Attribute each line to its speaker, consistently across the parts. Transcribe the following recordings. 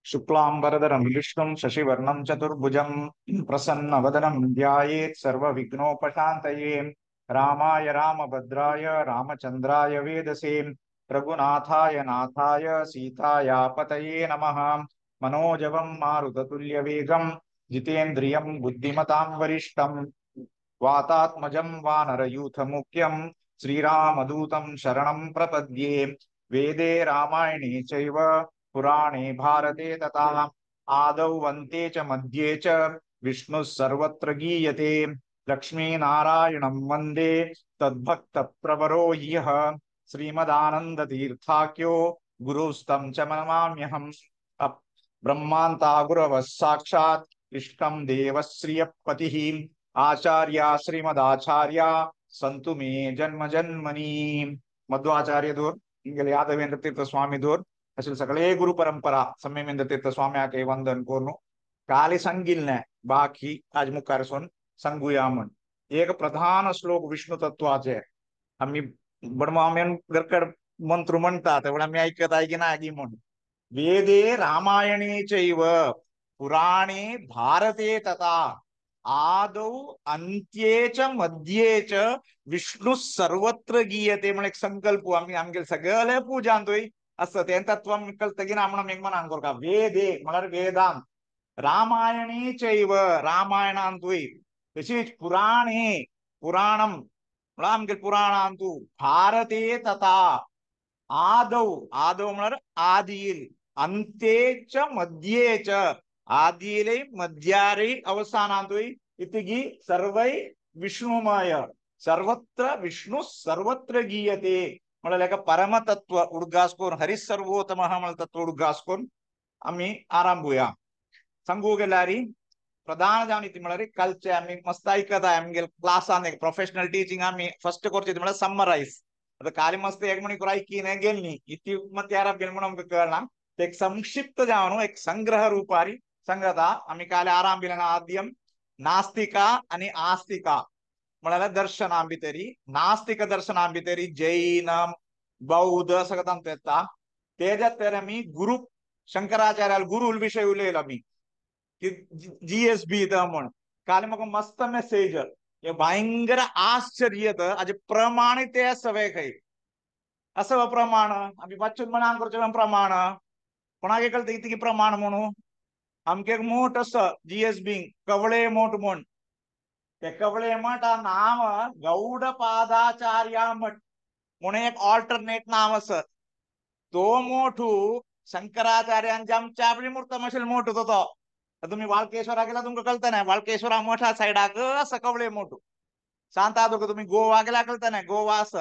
Speaker 1: शुक्लांबरधरं विष्णुं शशिवर्णं चतुर्भुजं प्रसन्नवदनं ध्यायेत् सर्वविघ्नोपशान्तये। रामाय रामभद्राय रामचन्द्राय वेदसे रघुनाथाय नाथाय सीतायापतये नमः। मनोजवं मारुततुल्यवेगं जितेन्द्रियं बुद्धिमतां वरिष्ठं वातात्मजं वानरयूथमुख्यं श्रीरामदूतं शरणं प्रपद्ये। वेदे रामायणे चैव पुराणे भारते तथा आदौ अन्ते च मध्ये च विष्णुः सर्वत्र गीयते। लक्ष्मीनारायणं वन्दे तद्भक्तप्रवरो ह्यः श्रीमदानन्दतीर्थाख्यो गुरुस्तं च नमाम्यहम्। ब्रह्मान्ता गुरवः साक्षात् इष्टं देवश्रियपतिः आचार्या श्रीमदाचार्या संतु मे जन्म जन्मनी। मध्वाचार्य इंगल यादवेंद्र तीर्थ स्वामी दूर असल सगळे गुरु परंपरा सम्यमेंद्र तीर्थ स्वामी के वंदन कोरनु काली संगिल ने बाकी आज मुखारसून संगुया म्हण एक प्रधान श्लोक विष्णु तत्वाचे आम्ही बडमाम्यान गरकड मंत्र म्हणतात तेवढा मी ऐकत आहे की नाही म्हणून वेदे रामायणे चैव पुराणे भारते तथा आदौ अंत्ये च मध्ये च विष्णु सर्वत्र गीयते म्हण एक संकल्प आम्ही आमगे सगळे पूजा आणतोय असं ते तत्व कळतं ना म्हणून मेघ म्हणा का वेदे म्हळ्यार वेदांत रामायणे चैव रामायण आणतोय तशीच पुराणे पुराणम म्हळ्यार आमगे पुराण आणतो भारते तथा आदौ आदौ म्हळ्यार आदिल अंते च मध्ये च आदिले मध्यारे अवसानांतोय इतिगी सर्वै विष्णुमय सर्वत्र विष्णु सर्वत्र गीयते म्हळ्यार एका परमतत्व उडगासकोन हरिस सर्वोत्तम तत्व उडगासकोन आम्ही आरंभूया सांगू गेल्यारी प्रधान जावन इति म्हळ्यार कल्चर आम्ही मस्त ऐकत आहे आमगे क्लासान एक प्रोफेशनल टीचिंग आम्ही फर्स्ट कोर्स म्हळ्यार समराइज आता काली मस्त एक मणि ऐकी गेली इति ಮತ್ತೆ ಯಾರ गेल म्हणून कळना एक संक्षिप्त जावनो एक संग्रह रूपारी संगता आम्ही काल आरंभिला आद्यम नास्तिका आणि आस्तिका म्हणाला दर्शना भितरी नास्तिक दर्शना भितरी जैन बौद्ध सगळं येता त्याच्यात तर मी गुरु शंकराचार्याला गुरु विषय उलयला मी की जीएसबी म्हण काल मग मस्त मेसेज भयंकर आश्चर्य अजे प्रमाणित सवय काही असं प्रमाण आम्ही बच्चून म्हणा करतो प्रमाण कोणागे कळतं इतकी प्रमाण म्हणू आमके मोठ असं जीएसबी कवळे मोठ म्हण ते कवळे मठ नाव गौड पादाचार्य मठ म्हणून एक ऑल्टरनेट नाव असं तो मोठू शंकराचार्यांच्या आमच्या आपली मूर्त मशील मोठ होतो तुम्ही वाळकेश्वरा गेला तुमका कळतं नाही वाळकेश्वरा मोठा साईडाक असं कवळे मोठू शांता तुम्ही ಗೋವಾ ಕಳ್ತಾನೆ ಗೋವಾ ಸ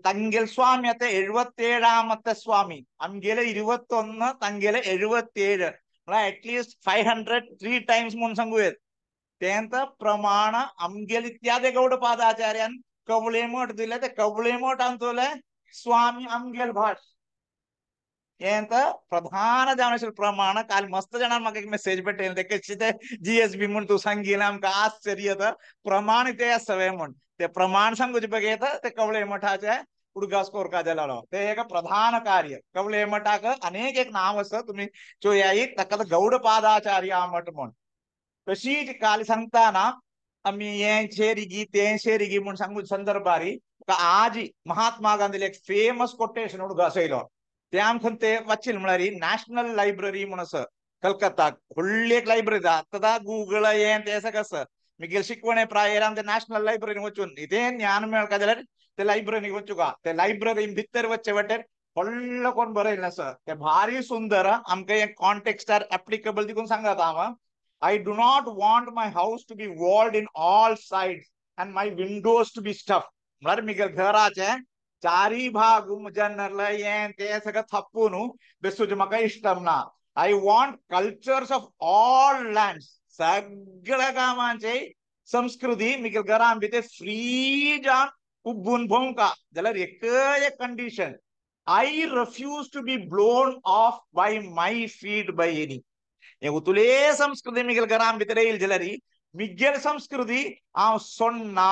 Speaker 1: ತಂಗೆಲ್ ಸ್ವಾಮಿ ಅತ್ತೆ 77 ಸ್ವಾಮಿ ಅಮ್ಗೆಲೆ 21 ತಂಗೆಲೆ 77 ಅಟ್ಲೀಸ್ಟ್ 503 ಟೈಮ್ಸ್ म्हणून सांगूयात त्यांत प्रमाण अमगेल इत्यादी गौड पादाचार्यान कवळे मठ दिले ते कवळे मठ आणतोले स्वामी अमगेल भाष ఏంత ప్రధాన జానశీల ప్రమాణ काल मस्त जणांना मग एक मेसेज भेटेल ते कशी ते जीएसबी म्हणून तू सांगितलं आमका आश्चर्य प्रमाण ते सवय म्हण ते प्रमाण सांगूचे बघेत ते कवळे मठाचे उडगास कोरका दिला ते एक प्रधान कार्य कवळे मठाक अनेक एक नाव असं तुम्ही चोयाई तक गौड पादाचार्य मठ म्हण तशीच काल सांगताना आम्ही ये शेरिगी ते शेरिगी म्हणून सांगू संदर्भारी आज महात्मा गांधी एक फेमस कोटेशन उडगासयलो ते आमखन ते वाचिल म्हणारी नॅशनल लायब्ररी म्हणून असं कलकत्ता व्हडली एक लायब्ररी आता गूगल येन ते असं कसं मी गेल शिकवणे प्राय ते नॅशनल लायब्ररी वचून इथे ज्ञान मेळ का जाल्यार ते लायब्ररी वचू का ते लायब्ररी भितर वच्चे वाटेर व्हडलं कोण बरयलें असं ते भारी सुंदर आमकां एक कॉन्टेक्स्ट आर एप्लिकेबल देखून सांगत हांव I do not want my house to be walled in all sides and my windows to be stuffed. म्हळ्यार मिगेल घराचे चारी भाग जनरल यें ते सगळं थप्पून बेसूचे म्हाका इष्टम ना I want cultures of all lands सगळ्या गावांचे संस्कृती मिगेल घरां भितर फ्री जावन उब्बून भोंवका जाल्यार एक condition I refuse to be blown off by my feet by any उतुले संस्कृती मिगेल घरां भितर येईल जाल्यार मिगेल संस्कृती हांव सोडना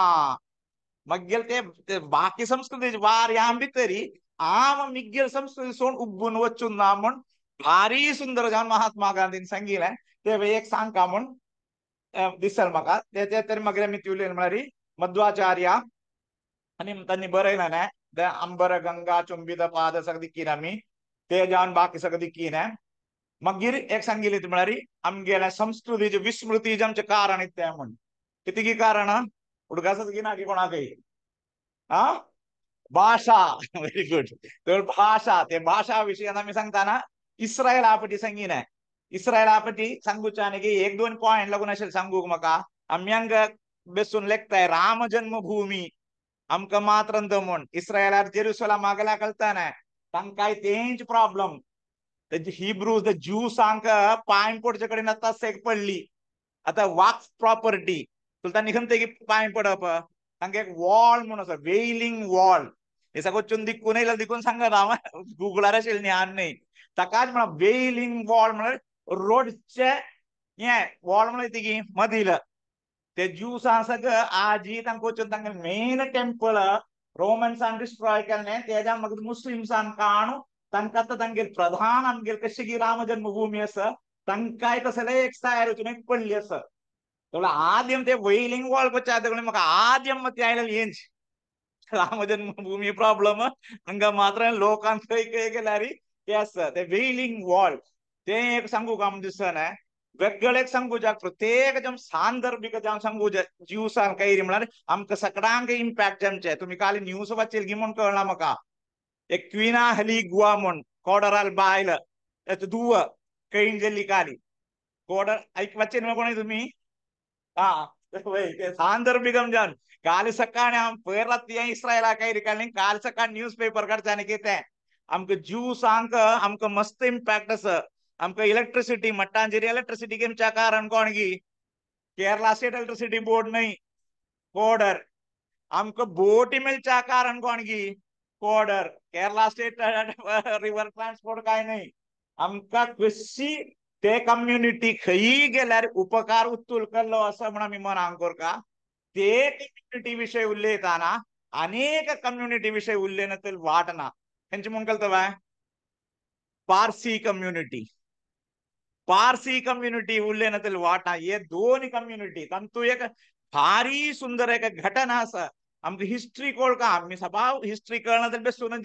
Speaker 1: मग्गेल ते बाकी संस्कृती वार या भितरी आम मिगेल संस्कृती सोड उब्बून वचून ना म्हण भारी सुंदर जाऊन महात्मा गांधीन सांगितलंय ते एक सांग का म्हण दिसल म्हाका ते तरी मग मी तुले म्हळ्यारी मध्वाचार्या आणि त्यांनी बरयला ना द अंबर गंगा चुंबित पाद सगळं दिक्कीन मी ते जाऊन बाकी सगळं दिक्कीन मागीर एक सांगितले म्हळ्यारी आमगेल्या संस्कृतीचे विस्मृतीचे आमचे कारण इतके म्हण किती की कारण उडकासच की ना की कोणाकय हा भाषा व्हेरी गुड तर भाषा ते भाषा विषयात आम्ही सांगताना इस्रायल आपटी संगीन आहे इस्रायल आपटी सांगूच्याने एक दोन पॉइंट लागून असेल सांगू मका आम्यांग बेसून लेखताय राम जन्मभूमी आमक मात्र म्हण इस्रायलार जेरुसला मागला कळताना तांकाय तेंच प्रॉब्लेम हिब्रूज द ज्यू सांग पाय पोटच्या कडे नता सेक पडली आता वाक्स प्रॉपर्टी तुला निघते की पाय पडप तांका एक वॉल म्हणून असं वेलिंग वॉल हे सगळं दिकून येईल दिकून सांगा रामा गुगलार असेल ज्ञान नाही तकाच म्हणा वेलिंग वॉल म्हणून रोडचे ये वॉल म्हणून येते की मधील ते ज्यूस सगळं आजी तांका मेन टेम्पल रोमन्सान डिस्ट्रॉय केले त्याच्या मग मुस्लिम्सान काणू तांकां तांगेर प्रधान आमगेर कशी की राम जन्मभूमी असं तांकाय कसं एक तयार एक पडली असं आद्यम ते वेलिंग वॉल बच्चा मग आद्यम मग ते आयला येंच राम जन्मभूमी प्रॉब्लेम हंगा मात्र लोकांक गेल्यारी ते असं ते वेलिंग वॉल ते एक सांगू का दिसन वेगळे सांगू जा प्रत्येक जम सांदर्भिक जाम सांगू जीवसान काही म्हणणार आमक सगळ्यांक इम्पॅक्ट जमचे तुम्ही काल न्यूज वाचेल की म्हणून कळला म्हाका एक क्वीना हली गुआ म्हण कोडराल बायल दुव कैन गेल्ली काली कोडर ऐक वाचेल कोणी तुम्ही हा सांदर्भिकम जान काल सकाळी आम पयरत इस्रायल काही रिकाली काल सकाळ न्यूज पेपर काढच्याने कितें आमक ज्यू सांग आमक मस्त इम्पॅक्ट अस आमक इलेक्ट्रिसिटी मट्टांचेर इलेक्ट्रिसिटी गेमच्या कारण कोण गी केरला स्टेट इलेक्ट्रिसिटी बोर्ड नाही कोडर आमक बोट मेलच्या कारण कोण गी coder Kerala state river transport काय नाही आमका कशी ते कम्युनिटी खंयी गेल्यार उपकार उत्तुल केल्लो असं म्हणून मी मनांक का ते कम्युनिटी विषय उलयताना अनेक कम्युनिटी विषय उल्लेन वाटना त्यांची म्हणून कळतं पारसी कम्युनिटी उल्लेन वाटना हे दोन कम्युनिटी तंतु एक भारी सुंदर एक घटना असं आमची हिस्ट्री कळ का आम्ही सभाव हिस्ट्री कळणं तर बेसून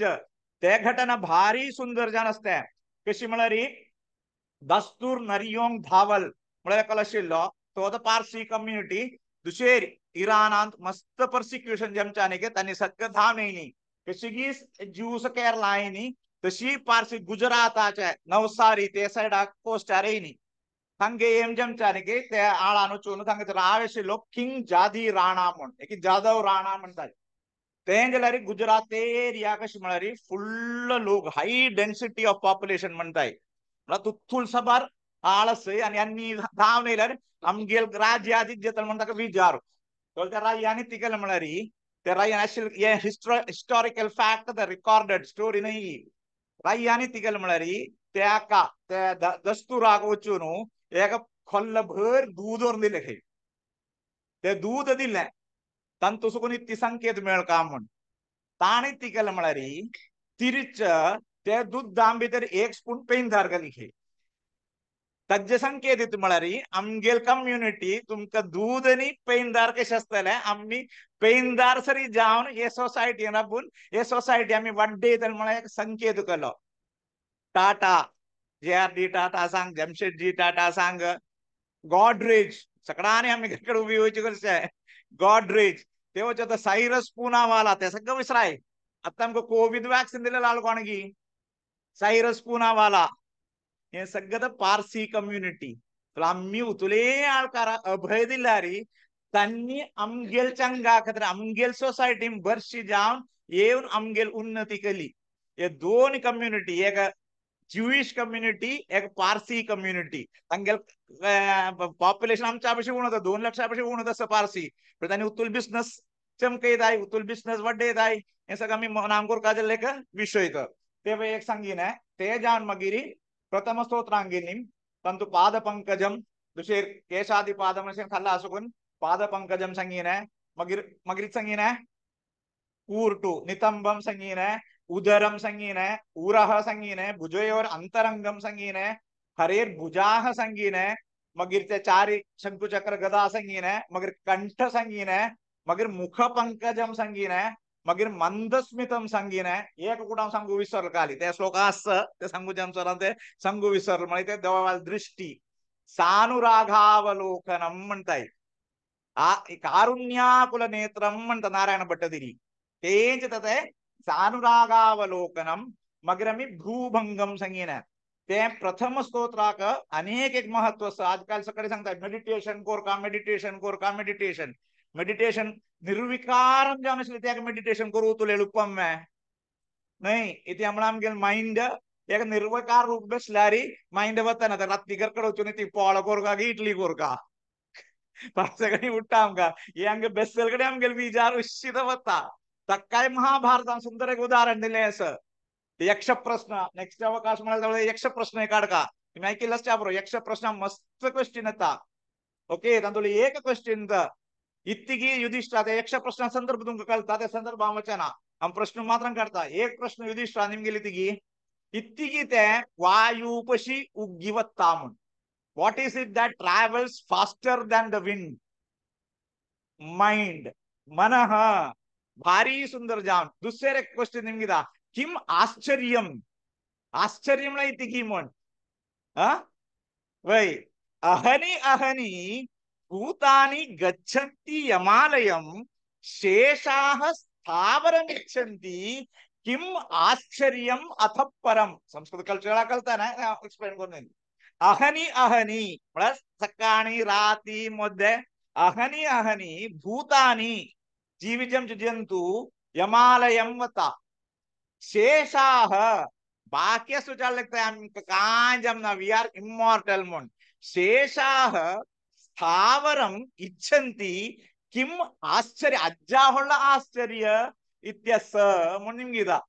Speaker 1: ते घटना भारी सुंदर जाण असते कशी म्हळ्यार दस्तूर नरियोंग धावल म्हळ्यार कळशिल्लो तो पारसी कम्युनिटी दुसरे इरानात मस्त परसिक्युशन जमच्याने तांणी सगळं धाम येयली कशी की ज्यूस केरला येयनी तशी पारसी गुजराताचे नवसारी ते सायडाक कोस्टार येयनी तांगे एम जमच्याने ते आळान वचून तांगे राव आशिल्लो किंग जादी राणा म्हण एक जाधव राणा म्हणटात ते जाल्यार गुजरात एरिया कशी म्हळ्यार फुल्ल लोक हाय डेन्सिटी ऑफ पॉप्युलेशन म्हणटाय तुथूल सबार आळस आणि धाव येयल्यार आमगेल राज्याधीश जेतल म्हणटा विचार त्या रायांनी ती केलं म्हळ्यार त्या रायान आशिल्ले historical fact the recorded story नाही रायांनी ती केलं म्हळ्यार त्या दस्तुराक वचून एक खोल्ल भर दूध व्हरून दिले खंय ते दूध दिले तांतू सुकून ती संकेत मेळ का म्हण ताणी ती केलं म्हळ्यार तिरच ते दूध दाम भितर एक स्पून पेनदार घाली खंय ताजे संकेत येत म्हळ्यार आमगेल कम्युनिटी तुमका दूध आणि पेनदार कशें आसतले आम्ही पेनदार सरी जावन हे सोसायटीन राबून हे सोसायटी आम्ही वाडयतले म्हळ्यार एक संकेत केलो टाटा JRD टाटा सांग जमशेदजी टाटा सांग गॉडरेज सगळ्यांनी आम्ही घरकडे उभी व्हायची कशें गॉडरेज ते वचत सायरस पूनावाला ते सगळं विसराय आता आमकां कोविड वॅक्सिन दिलें लाल कोणगी सायरस पूनावाला हे सगळं पारसी कम्युनिटी आम्ही उतले आळकार अभय दिल्यारी त्यांनी आमगेल चंगा खातीर आमगेल सोसायटी बरशी जावन येवन आमगेल उन्नती केली हे दोन कम्युनिटी एक ज्यूइश कम्युनिटी एक पारसी कम्युनिटी तांगेल पॉप्युलेशन आमच्या पैसे उणत 2 लाखा पैसे उणत असं पारसी पण त्यांनी उतूल बिझनेस चमकयताय उतूल बिझनेस वाडयताय हे सगळं आम्ही मनांकूर काजल एक विषय ते एक सांगीन ते जावन मागीर प्रथम स्तोत्रांगिनी तंतु पाद पंकजम दुसरे केशादि पादम खाल्ला असुकून पाद पंकजम संगीन मगिर मगिर संगीन कूर्टू नितंबम संगीन उदरम संगीन है, उरह संगीन है, भुजयोर अंतरंगम संगीन है, हरेर्भुजाः संगीन है, मगिर ते चारि शंकु चक्र गदा संगीन है, मगिर कंठ संगीन है, मगिर मुख पंकजम संगीन है, मगिर मंदस्मितम संगीन है. एक कुटाम संगु विसरल काली ते श्लोकास ते संगुजम सरंते संगु विसरल म्हणजे ते देवाल दृष्टी सानुरागावलोकनम म्हणताय. आ कारुण्याकुल नेत्रम म्हणत नारायण भट्टदिरी तेंच तते सानुरागावलोकनम मगरमी भ्रूभंगम संगीन है. ते प्रथम स्तोत्राक अनेक एक महत्व आजकाल सकाळी सांगतात मेडिटेशन कोरका मेडिटेशन कोरका मेडिटेशन मेडिटेशन निर्विकारम जाने से त्याग मेडिटेशन करू तुले लुपम में नहीं इति हमणाम गेल माइंड एक निर्विकार रूप बेसलारी माइंड बता ना रात्री गरकड़ चुनी ती पोळ कोरका की इडली कोरका पासगणी उट्टाम का ये अंगे बेसल कडे हम गेल विचार उशित बता तक्काय महाभारत सुंदर एक उदाहरण दिले असं यक्ष प्रश्न नेक्स्ट अवकाश मला यक्ष प्रश्न काढका तुम्ही ऐकलंच त्या बरोबर यक्ष प्रश्न मस्त क्वेश्चन होता ओके तांतुले एक क्वेश्चन इत्तिगी युधिष्ठिर यक्ष प्रश्न संदर्भ तुमका कळता त्या संदर्भ वचना हम प्रश्न मात्र करता एक प्रश्न युधिष्ठिर निम्गे इत्तिगी इत्तिगी ते वायुपशी उग्गिवत्ता म्हण what is it that travels faster than the wind mind मनः भारी सुंदर जाम दुसरे क्वेश्चन निम्गिदा किम आश्चर्यम आश्चर्यम इत्तिगी म्हण वै अहनि अहनि भूतानि गच्छन्ति यमालयं शेषाः स्थावरमिच्छन्ति किम आश्चर्यम अथ परम संस्कृत कल्चर कळता ना एक्सप्लेन करून अहनि अहनि प्लस सकाळी राती मध्ये अहनि अहनि भूतानि जीविजम जंतु यमालयं वता शेषाः बाकी सुचाल लगता है हम कहाँ जमना वी आर इमॉर्टल मोन शेषाः स्थावरम इच्छन्ति किम आश्चर्य अज्जाहुള്ള आश्चर्य इत्यस मुनिंगिदा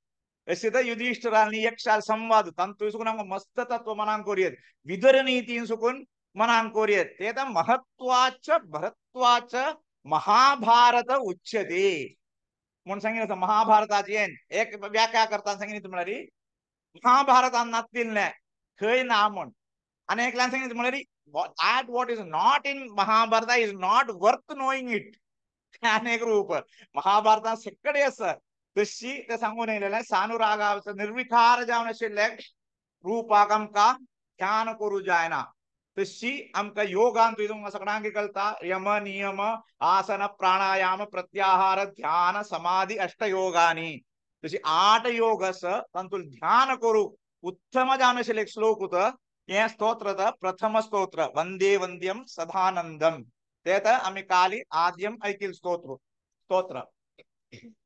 Speaker 1: असित युधिष्ठिरानी यक्षाल संवाद तंतु इसुकुन मस्त तत्व मनान कोरियत विदर नीति इसुकुन मनान कोरियत तेता महत्वाच भरत्वाच महाभारत उच्यते म्हणून सांगितलं महाभारताची एक व्याख्या करताना सांगितलं म्हणाली महाभारतातील खय ना म्हण आणि एक लाईन सांगितलं म्हणाली that what is not in Mahabharata is not worth knowing it अनेक रूप महाभारतात सगळे असं तशी ते सांगून येलेलं सानुरागाचं निर्विकार जावन शिल्लक रूपाकम का ध्यान करू जायना तशी आमका योगान तुझं सगळ्यांकी कळता यम नियम आसन प्राणायाम प्रत्याहार ध्यान समाधी अष्टयोगानी तशी 8 योग असं तंतुल ध्यान करू उत्तम जावन शिल्लक श्लोक होत ये स्तोत्र प्रथम स्तोत्र वंदे वंद्यम सदानंदम तेत आम्ही काली आद्यम ऐकिल स्तोत्र स्तोत्र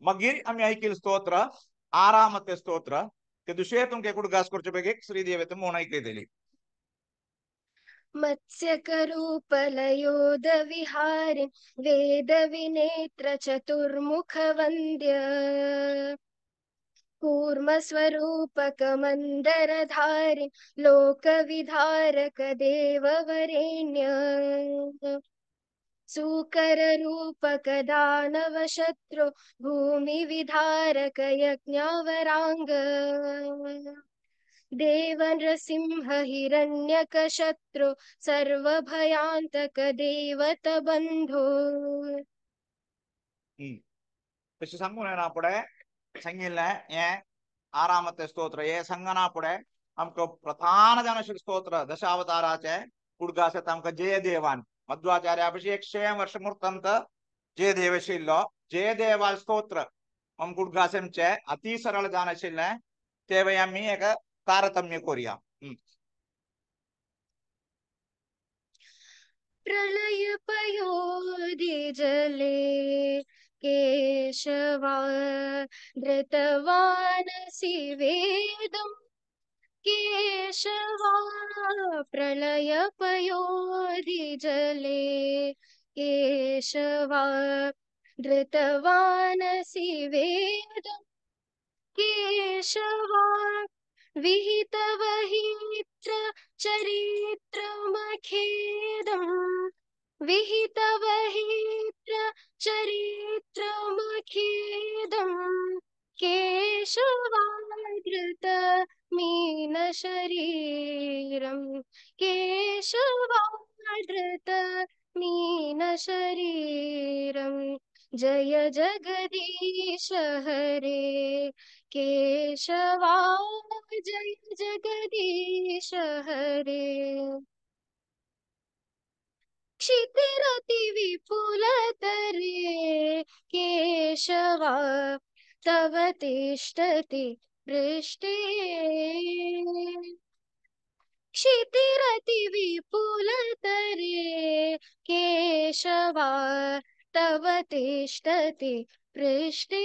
Speaker 1: मगीर आम्ही ऐकिल स्तोत्र आरामते स्तोत्र ते दुसरे तुमके कुडगास करचेपैकी श्रीदेवी मोन ऐकलेली
Speaker 2: मत्स्यकरूपलयोद विहारि वेद विनेत्र चतुर्मुख वन्द्य कूर्म स्वरूपक मंदरधारि लोकविधारक देववरेण्य सूकर रूपक दानव शत्रु भूमि विधारक यज्ञावरांग देव नृसिंह हिरण्यकशत्रु सर्वभयांतक देवत बंधो
Speaker 1: तशी सांगून आहे ना पुढे सांगितलंय हे आरामते स्तोत्र हे सांगना पुढे आमक प्रधान जनशील स्तोत्र दशावताराचे कुडगासत आमक जयदेवान मध्वाचार्यापशी 100 वर्ष मूर्तंत जयदेवशिल्लो जयदेवाल स्तोत्र हम कुडगासेमचे अति सरळ जानशिल्ले तेवे आम्ही एक तारतम्य करूया
Speaker 2: प्रलय पयोधि जले केशवा धृतवानसि वेदम् केशवा प्रलय पयोधि जले केशवा धृतवानसि वेदम् केशवा विहितवहित्र चरित्रमखेदम् विहितवहित्र चरित्रमखेदम् केशवा केशवाधृत मीन शरीरम केशवाधृत मीन शरीरम जय जगदीश हरे केशवा जय जगदीश हरे क्षितिरति विपुलतरे केशवा तव तिष्ठति पृष्ठे क्षितिरति विपुलतरे केशवा तव तिष्ठति पृष्ठे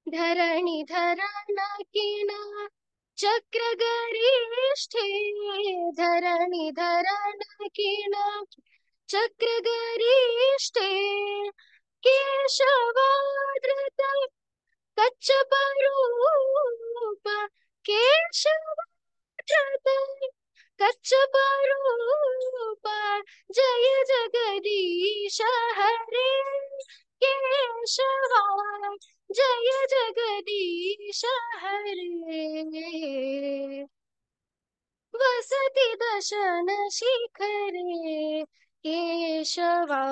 Speaker 2: धरणिधरनकिन चक्रगरिष्ठे धरणिधरनकिन चक्रगरिष्ठे केशवाधृत कच्छपरूप केशवाधृत कच्छपरूप जय जगदीश हरे केशवा जय जगदीश हरे वसति दशन शिखरे केशवा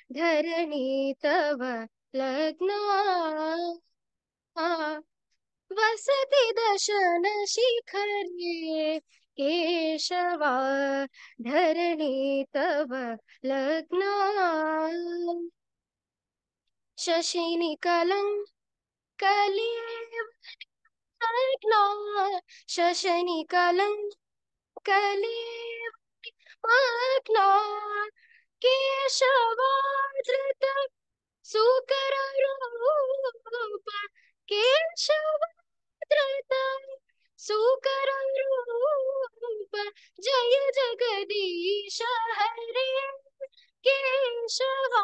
Speaker 2: धरणी तव लग्ना वसति दशन शिखरे केशवा धरणी तव लग्ना शशिनिकलङ्कलेव लग्ना शशिनिकलङ्कलेव लग्ना केशवाधृत सुकररूप केशवाधृत सुकररूप जय जगदीश हरे केशवा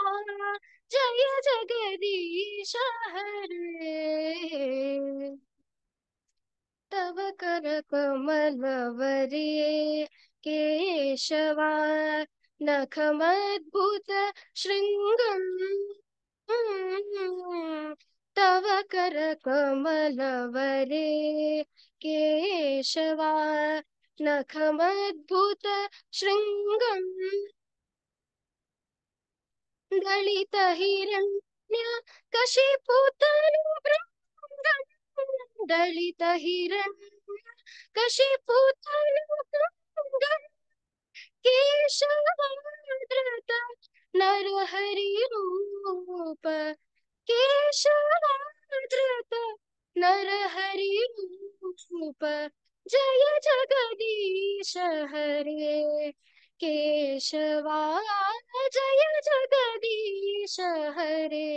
Speaker 2: जय जगदीश हरे तव कर कमलवरे केशवा नखमद्भुत शृङ्गम् तव कर कमलवरे केशवा नखमद्भुत शृङ्गम् दलित हिरण्य कशिपुतनुभृङ्गम् दलित हिरण्य कशिपुतनुभृङ्गम् केशवाधृत नरहरिरूप केशवाधृत नरहरिरूप जय जगदीश हरे केशवा जय जगदीश हरे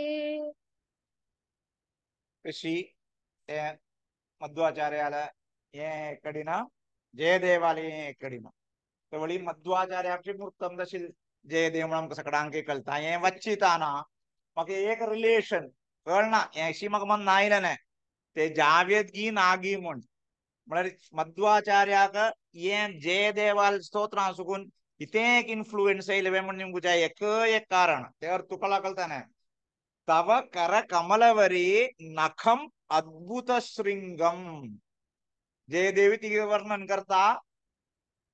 Speaker 1: ऋषि मध्वाचार्याल एकडीन जयदेवालय एकडीन तवळी मध्वाचार्याची मूर्तम दशील जयदेव म्हणून कसं कडांके कळता हे वच्चिताना मग एक रिलेशन कळना अशी मग मन नाहीला नाही ते जावेद गी नागी म्हण मध्वाचार्याक ये जयदेवाल स्तोत्र सुकून इथे एक इन्फ्लुएन्स येईल म्हणून निमगुचा एक कारण त्यावर तुकला कळता नाही तव कर कमलवरी नखम अद्भुत श्रृंगम जयदेवी तिघे वर्णन करता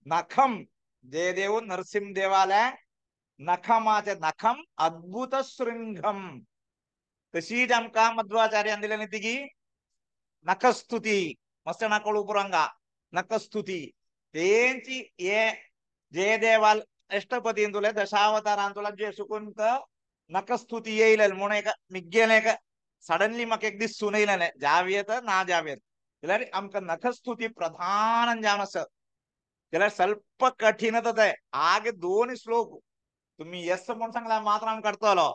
Speaker 1: नखम जयदेव नरसिंह देवालय नखमाचे नखम अद्भुत श्रृंगम तशीच आमका मध्वाचार्यान दिल्याने तिघी नखस्तुती मस्त नकळू पुरंगा नखस्तुती त्यांची ये जयदेवाल अष्टपतीन तुला दशावतारान तुला जे सुकुंत नखस्तुती येईल म्हणून एक मिग्गेल एक सडनली मग एक दिस सुनैल जावेत ना जावेत इलारी आमका नखस्तुती प्रधान जामस त्याला ಸ್ವಲ್ಪ कठीणच आहे आगे दोन श्लोक तुम्ही यस म्हणून सांगला मात्र आम्ही करतो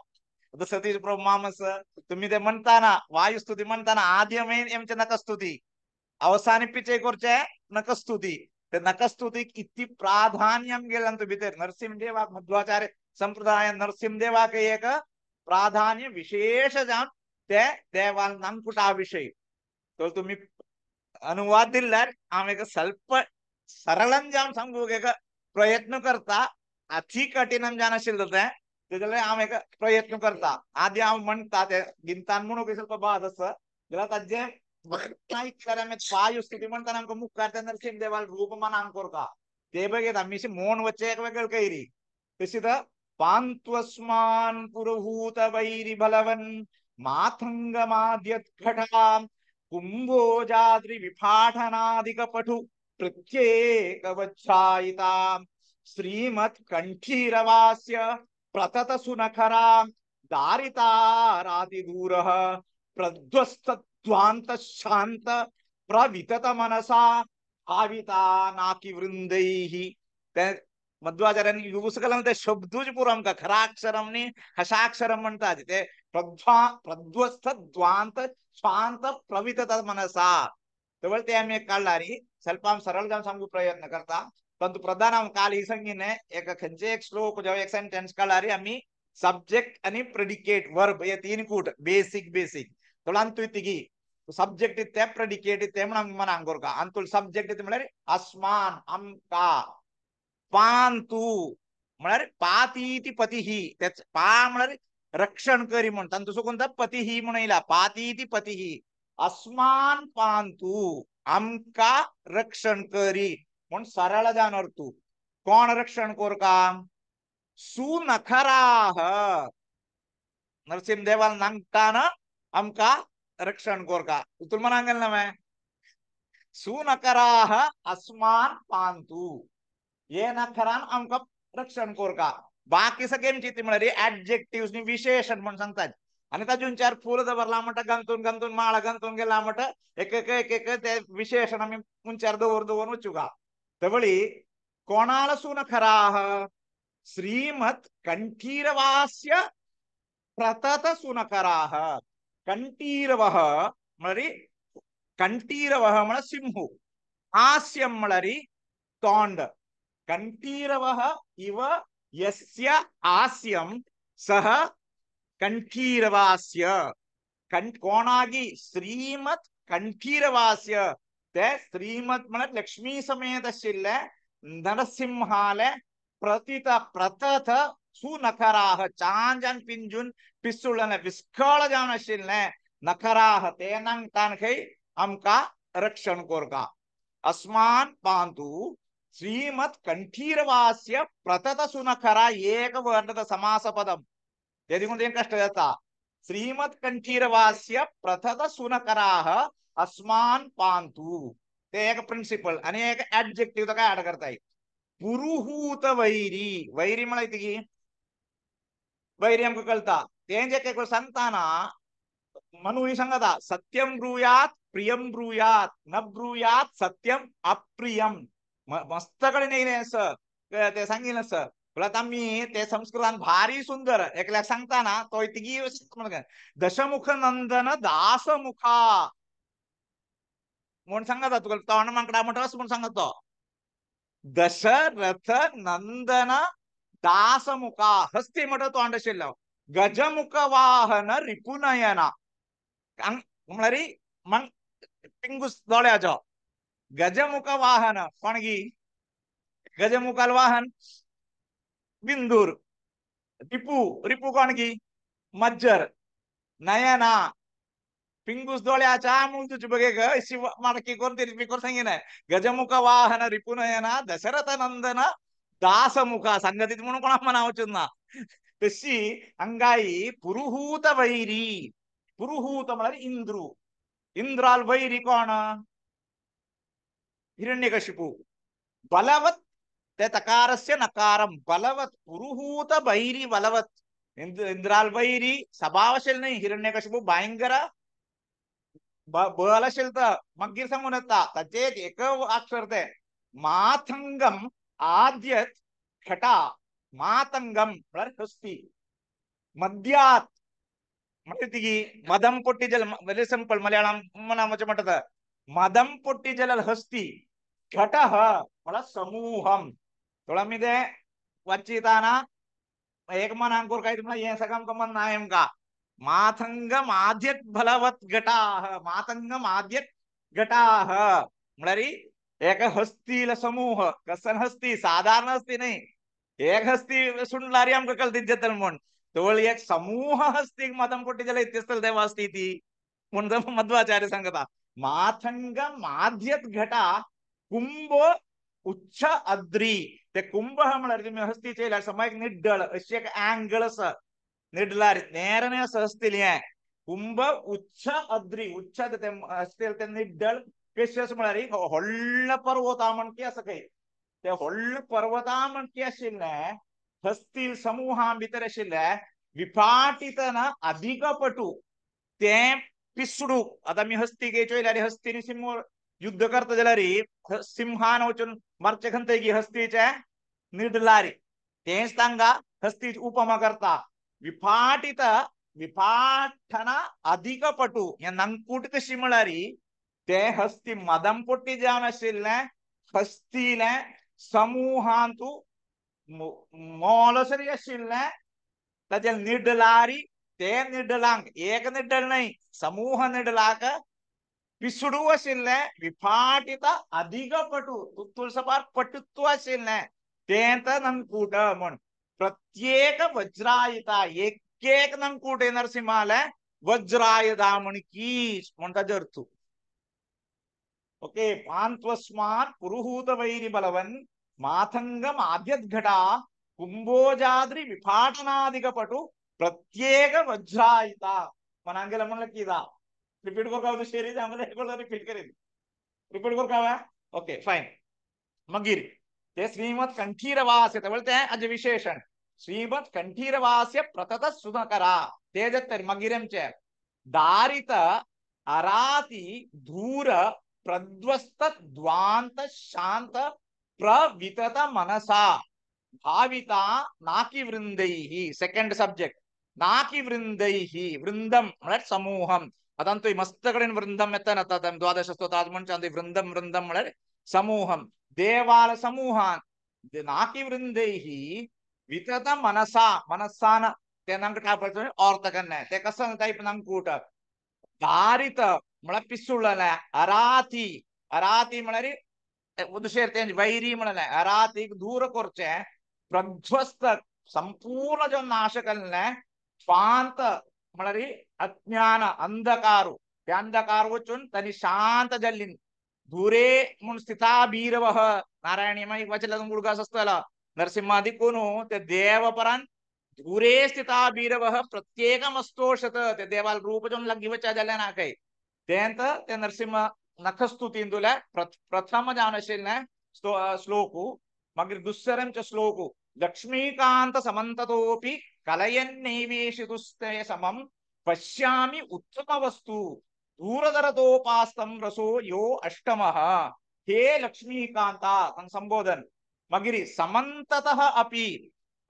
Speaker 1: सतीश प्रभू मामस तुम्ही ते म्हणताना वायुस्तुती म्हणताना आद्य मेन एमचे नखस्तुती अवसानिपिचे कोरचे नखस्तुती ते नखस्तुती किती प्राधान्यम गेलं तू भितर नरसिंहदेवा मध्वाचार्य संप्रदाय नरसिंहदेवा के एक प्राधान्य विशेष जाण ते देवाल नंकुटा विषय तो तुम्ही अनुवाद दिल्यार आम्ही ಸ್ವಲ್ಪ सरळन जाऊन सांगू एक प्रयत्न करता अति कठीण जाण शिल्लक त्याच्यामुळे आम्ही एक प्रयत्न करता आधी आम्ही म्हणता ते गिनतान म्हणू की ಸ್ವಲ್ಪ ಬಾದ जरा तज्जे नाही करा में पाय स्तुति म्हणताना आमका मुख करता नरसिंह देवाल रूपमान अंकोर का ते बघेत आम्ही मोन वच्चे एक वेगळ कैरी तशी तर पांत्वस्मान पुरहूत वैरी बलवन माथंग माद्यत घटा कुंभोजाद्रि विपाठनादिक पटु प्रत्येक वच्छायिता श्रीमत् कंठीरवास्य प्रतत सुनखरा दारितारातिदूरः प्रध्वस्तध्वांत शांत प्रवितत मनसा भाविता नाकी वृंदैः त्या मध्वाचार्यांनी युगसकलन ते शब्दूज पुरम का खराक्षरम नी हशाक्षरम म्हणतात ते प्रध्वस्त ध्वांत शांत प्रवितत मनसा तेवळ ते आम्ही काढणारी ಸ್ವಲ್ಪ सरळ जाऊन सांगू प्रयत्न करता परंतु प्रधान काल ही संगीने एक खंचे एक श्लोक जेव्हा एक सेंटेन्स काढणारी आम्ही सब्जेक्ट आणि प्रेडिकेट वर्ब ये तीन कूट बेसिक तुळांतु तिगी सब्जेक्ट इत्ते प्रेडिकेट इत्ते म्हणून मन अंगोर का अंतुल सब्जेक्ट इत्ते म्हळ्यार अस्मान आमका पांतु म्हळ्यार पातीति पतिही त्याच पा म्हळ्यार रक्षण करी म्हणतात दुसरं कोणता पतिही म्हणला पातीति पतिही अस्मान पांतु आमका रक्षण करी म्हणून सरळ जाणार तू कोण रक्षण कोर का सुनखराह नरसिंहदेवाल नांगताना आमका रक्षण कोर का तुला म्हणांगल ना मैं सुनखराह अस्मान पांतु ये नखरान आमका रक्षण कोर का बाकी सगळ्यांची ती म्हणाली ऍडजेक्टिव्ह नि विशेषण म्हणून सांगतात आणि ताजून चार फुल दबरला म्हणता गंतून गंतून माळा गंतून गेला म्हणता एक एक एक एक ते विशेषण आम्ही मुंचार दोवर उचुगा तवळी कोणाला सुनखराह श्रीमत कंठीरवास्य प्रतत सुनखराह कंठीरवह म्हळरी कंठीरवह म्हण सिंहू हास्यम म्हळरी तोंड कंठीरवह इव यस्य हास्यम सह कंठीरवास्य कोणागी श्रीमत कंठीरवास्य ते श्रीमत म्हणत लक्ष्मी समेत शिल्ले नरसिंहाले प्रतित प्रतत सुनखराह चांजन पिंजुन पिसुळने विस्कळ जावन शिल्ले नखराह ते नंग तानखै आमका रक्षण कोरका अस्मान पांतु श्रीमत कंठीरवास्य प्रतत सुनखरा एक वर्णद समास पदम यदि मुझे कष्ट जाता श्रीमत कंठीरवास्य प्रथत सुनकराह अस्मान पांतु ते एक प्रिन्सिपल आणि एक ऍडजेक्टिव्ह काय ऍड करता येईल पुरुहूत वैरी वैरी म्हणायची की वैरी आमका कळता ते जे काही सांगताना मनुही सांगता सत्यम ब्रूयात प्रियम ब्रूयात न ब्रूयात सत्यम अप्रियम मस्तकडे नाही असं ते सांगेन असं तुला मी ते संस्कृतान भारी सुंदर एकल्या सांगताना तो तिघी दशमुख नंदन दासमुखा म्हणून सांगता तुला तोंड मांकडा म्हणतो म्हणून सांगतो दशरथ नंदन दासमुखा हस्ती म्हट तोंड शिल्ल गजमुख वाहन रिपुनयना म्हणारी मग पिंगुस दोळ्याचो गजमुख वाहन कोणगी गजमुखाल वाहन बिंदूर रिपू रिपू कोणगी मज्जर नयना पिंगुस दोळ्याच्या मुंतुची बघे ग माडकी कोणती रिपी सांगेन गजमुख वाहन रिपू नयना दशरथ नंदन दासमुखा संगतीत म्हणून कोणा म्हणावच ना तशी अंगाई पुरुहूत वैरी पुरुहूत म्हणाल इंद्रू इंद्राल वैरी कोण हिरण्यकशिपू बलवत ते तकारस्य नकारम बलवत पुरुहूत बैरी बलवत इंद्राल बैरी स्वभावशील नाही हिरण्यकशिपू भयंकर बलशील तर मग सांगून त्याचे एक अक्षर ते माथंगम आद्यत खटा मातंगम हस्ती मध्यात म्हणजे ती मदम पोट्टी जल वेरी सिंपल मलयाळम म्हणत मदम पोट्टी जल हस्ती घट मला समूहम थोड़ा मी ते वच्चिताना एक मन अंकुर काही तुम्हाला ये सगळं कमन नाही का मातंग माध्यत भलवत घटाह मातंग माध्यत घटाह म्हणारी एक हस्तीला समूह कसन हस्ती साधारण हस्ती नाही एक हस्ती सुनलारी आमकां कळत म्हण तवळ एक समूह हस्ती मदम पोटी जाल्यार इत्यस्तल देव असती ती म्हणून मध्वाचार्य सांगता माथंग माध्यत घटा कुंभ उच्च अद्री ते कुंभ म्हळ्यार तुम्ही हस्ती चेयल्यार समज एक निड्डळ अशी एक अँगल आसा निडलार नेरने असं हस्तील हे कुंभ उच्च अद्री उच्च ते हस्तील ते निड्डळ कशी असं म्हळ्यार व्हडलो पर्वता म्हणकी असं काही ते व्हडलो पर्वता म्हणकी आशिल्ले हस्तील समुहा भितर आशिल्ले विफाटितन अधिक पटू ते पिसडू आता मी हस्ती घेयच्यो जाल्यार हस्तीनी सिंह युद्ध करता जाल्यार सिंहान वचून मारचे खंतय की हस्तीचे निडलारी तेच तांकां हस्तीची उपमा करता विफाटित विफाटन अधिक पटू हे नंकूट कशी म्हळ्यार ते हस्ती मदम पोटी जावन आशिल्ले हस्तीले समूहांतू मोलसरी आशिल्ले ताचे निडलारी ते निडलांक एक निडल नाही समूह निडलाक पिसडू आशिल्ले विफाटित अधिक पटू तुळसपार पटुत्व आशिल्ले तेंत नंकूट म्हण प्रत्येक वज्रायुता एक एक नंकूट नरसिंहाले वज्रायुधा म्हण कीच म्हणटा जरतू ओके पांत्वस्मात् पुरुहूत वैरी बलवन माथंगम आद्यत घटा कुंभोजाद्री विफाटनादिक पटू प्रत्येक वज्रायुता मनांगेला म्हणलं की दा रिपीट कर का शेरी रिपीट करेल रिपीट कर का ओके फाइन मगीर ते श्रीमद कंठीरवास्य ते अज विशेषण श्रीमद कंठीरवास्य प्रतत सुधकरा तेजत्तरी मगिरंचे दारित अराति धूर प्रध्वस्त द्वांत शांत प्रवितत मनसा भाविता नाकी वृंदैहि सेकंड सब्जेक्ट नाकी वृंदैहि वृंदम म्हळ्यार समूहम अदंतु मस्त कडेन वृंदम येता द्वादश स्तोत्रात म्हणटा वृंदम वृंदम म्हळ्यार समूहम देवाल समूहान नाकी वृंदैहि वितत मनसा मनसान ते नंक टापळचो अर्थ कन्ने ते कसं टाइप नंकूट दारित म्हळ्यार पिसुळले अराती अराती म्हळ्यार दुसरे तेंच वैरी म्हणले अरातीक दूर करचे प्रध्वस्त संपूर्ण जो नाश केल्ले शांत म्हळ्यार अज्ञान अंधकारू ते अंधकार वचून तांणी शांत जाल्ली धुरे म्हूण स्थिता भीरव नारायणी मागीर वाचला गुडगास आसतला नरसिंहादी कोण ते देव परान धुरे स्थिता भीरव प्रत्येकमस्तोषत ते देवाल रूप जो लग्गी वचा जाल्या ना काही तेंत ते नरसिंह नखस्तुतीन तुल्या प्रथम जावन आशिल्ले श्लोकू मागीर दुसरेंचे श्लोकू लक्ष्मीकांत समंततोपि कलयन्नैवेशितुस्ते समम पश्यामि उत्तम वस्तु दूरदरतोपास्तं रसो यो अष्टमः हे लक्ष्मीकांता संबोधन मगिरी समंततः अपि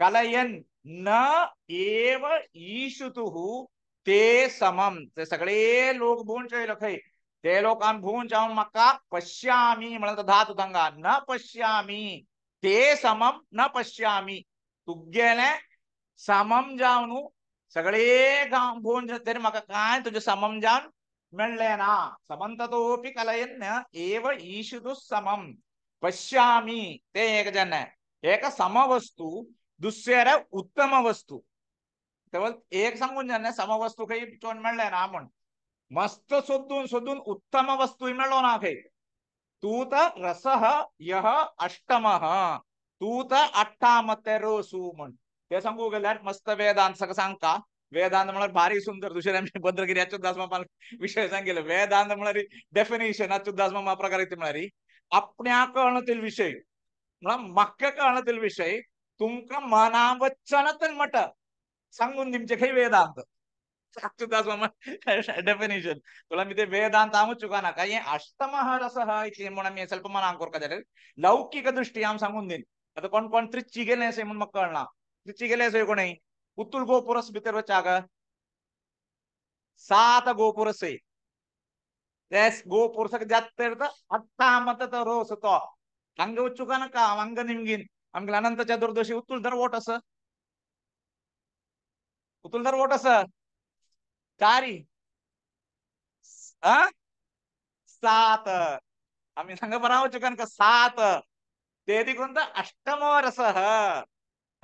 Speaker 1: कलयन न एव ईशुतुः ते समम ते सगळे लोक भोवन चयलो खंय ते लोकांन भोवन जावन म्हाका पश्यामी म्हणत धातु तंगा न पश्यामी ते समम न पश्यामी तुगेले समम जावन सगळे गांव भोवन तरी म्हाका काय तुजे समम जावन मेळ्ळें ना समंततोपि कलयन एव ईशुतु समम पश्यामी ते एक जन एक समवस्तू दुसरे उत्तम वस्तू एक सांगून जाने समवस्तू काही चोन मेळ्ळें ना म्हण मस्त सोदून सोदून उत्तम वस्तू मेळ्ळो ना खंय तूत रसः यः अष्टमः तूत अठ्ठामते रोसू म्हण ते सांगू गेल्यार मस्त वेदांत सगळं सांगता वेदांत म्हळ्यार भारी सुंदर दुसरे आमचे भद्रगिरी अच्युतदास मामा विषय सांगितले वेदांत म्हळ्यार डेफिनेशन अच्युतदास मामा प्रकार येते म्हळ्यार आपण्या कळतील विषय म्हळ्यार म्हाका कळतील विषय तुमका मना वचनातून मट सांगून दिमचे खंय वेदांत अच्युतदास मामा डेफिनेशन तुला मी ते वेदांत हांव चुकाना काय हे अष्टमः रसः इति म्हणून मी ಸ್ವಲ್ಪ मनांक कोरका लौकिक दृष्टी हांव सांगून दिन आता कोण कोण त्रिची गेले असे म्हणून म्हाका कळना त्रिची गेले असे कोणी पुतुल गोपुरस भितर वचाग 7 गोपुरस गोपुरसक जात्तर अट्टामत रोस तो हंग वचुकाना का हंग निमगिन आमगे अनंत चतुर्दशी उत्तुलधर ओटस उत्तुलधर ओटस चारी 7 आम्ही सांग बरा चुकान का 7 ते कोणता अष्टमो रसः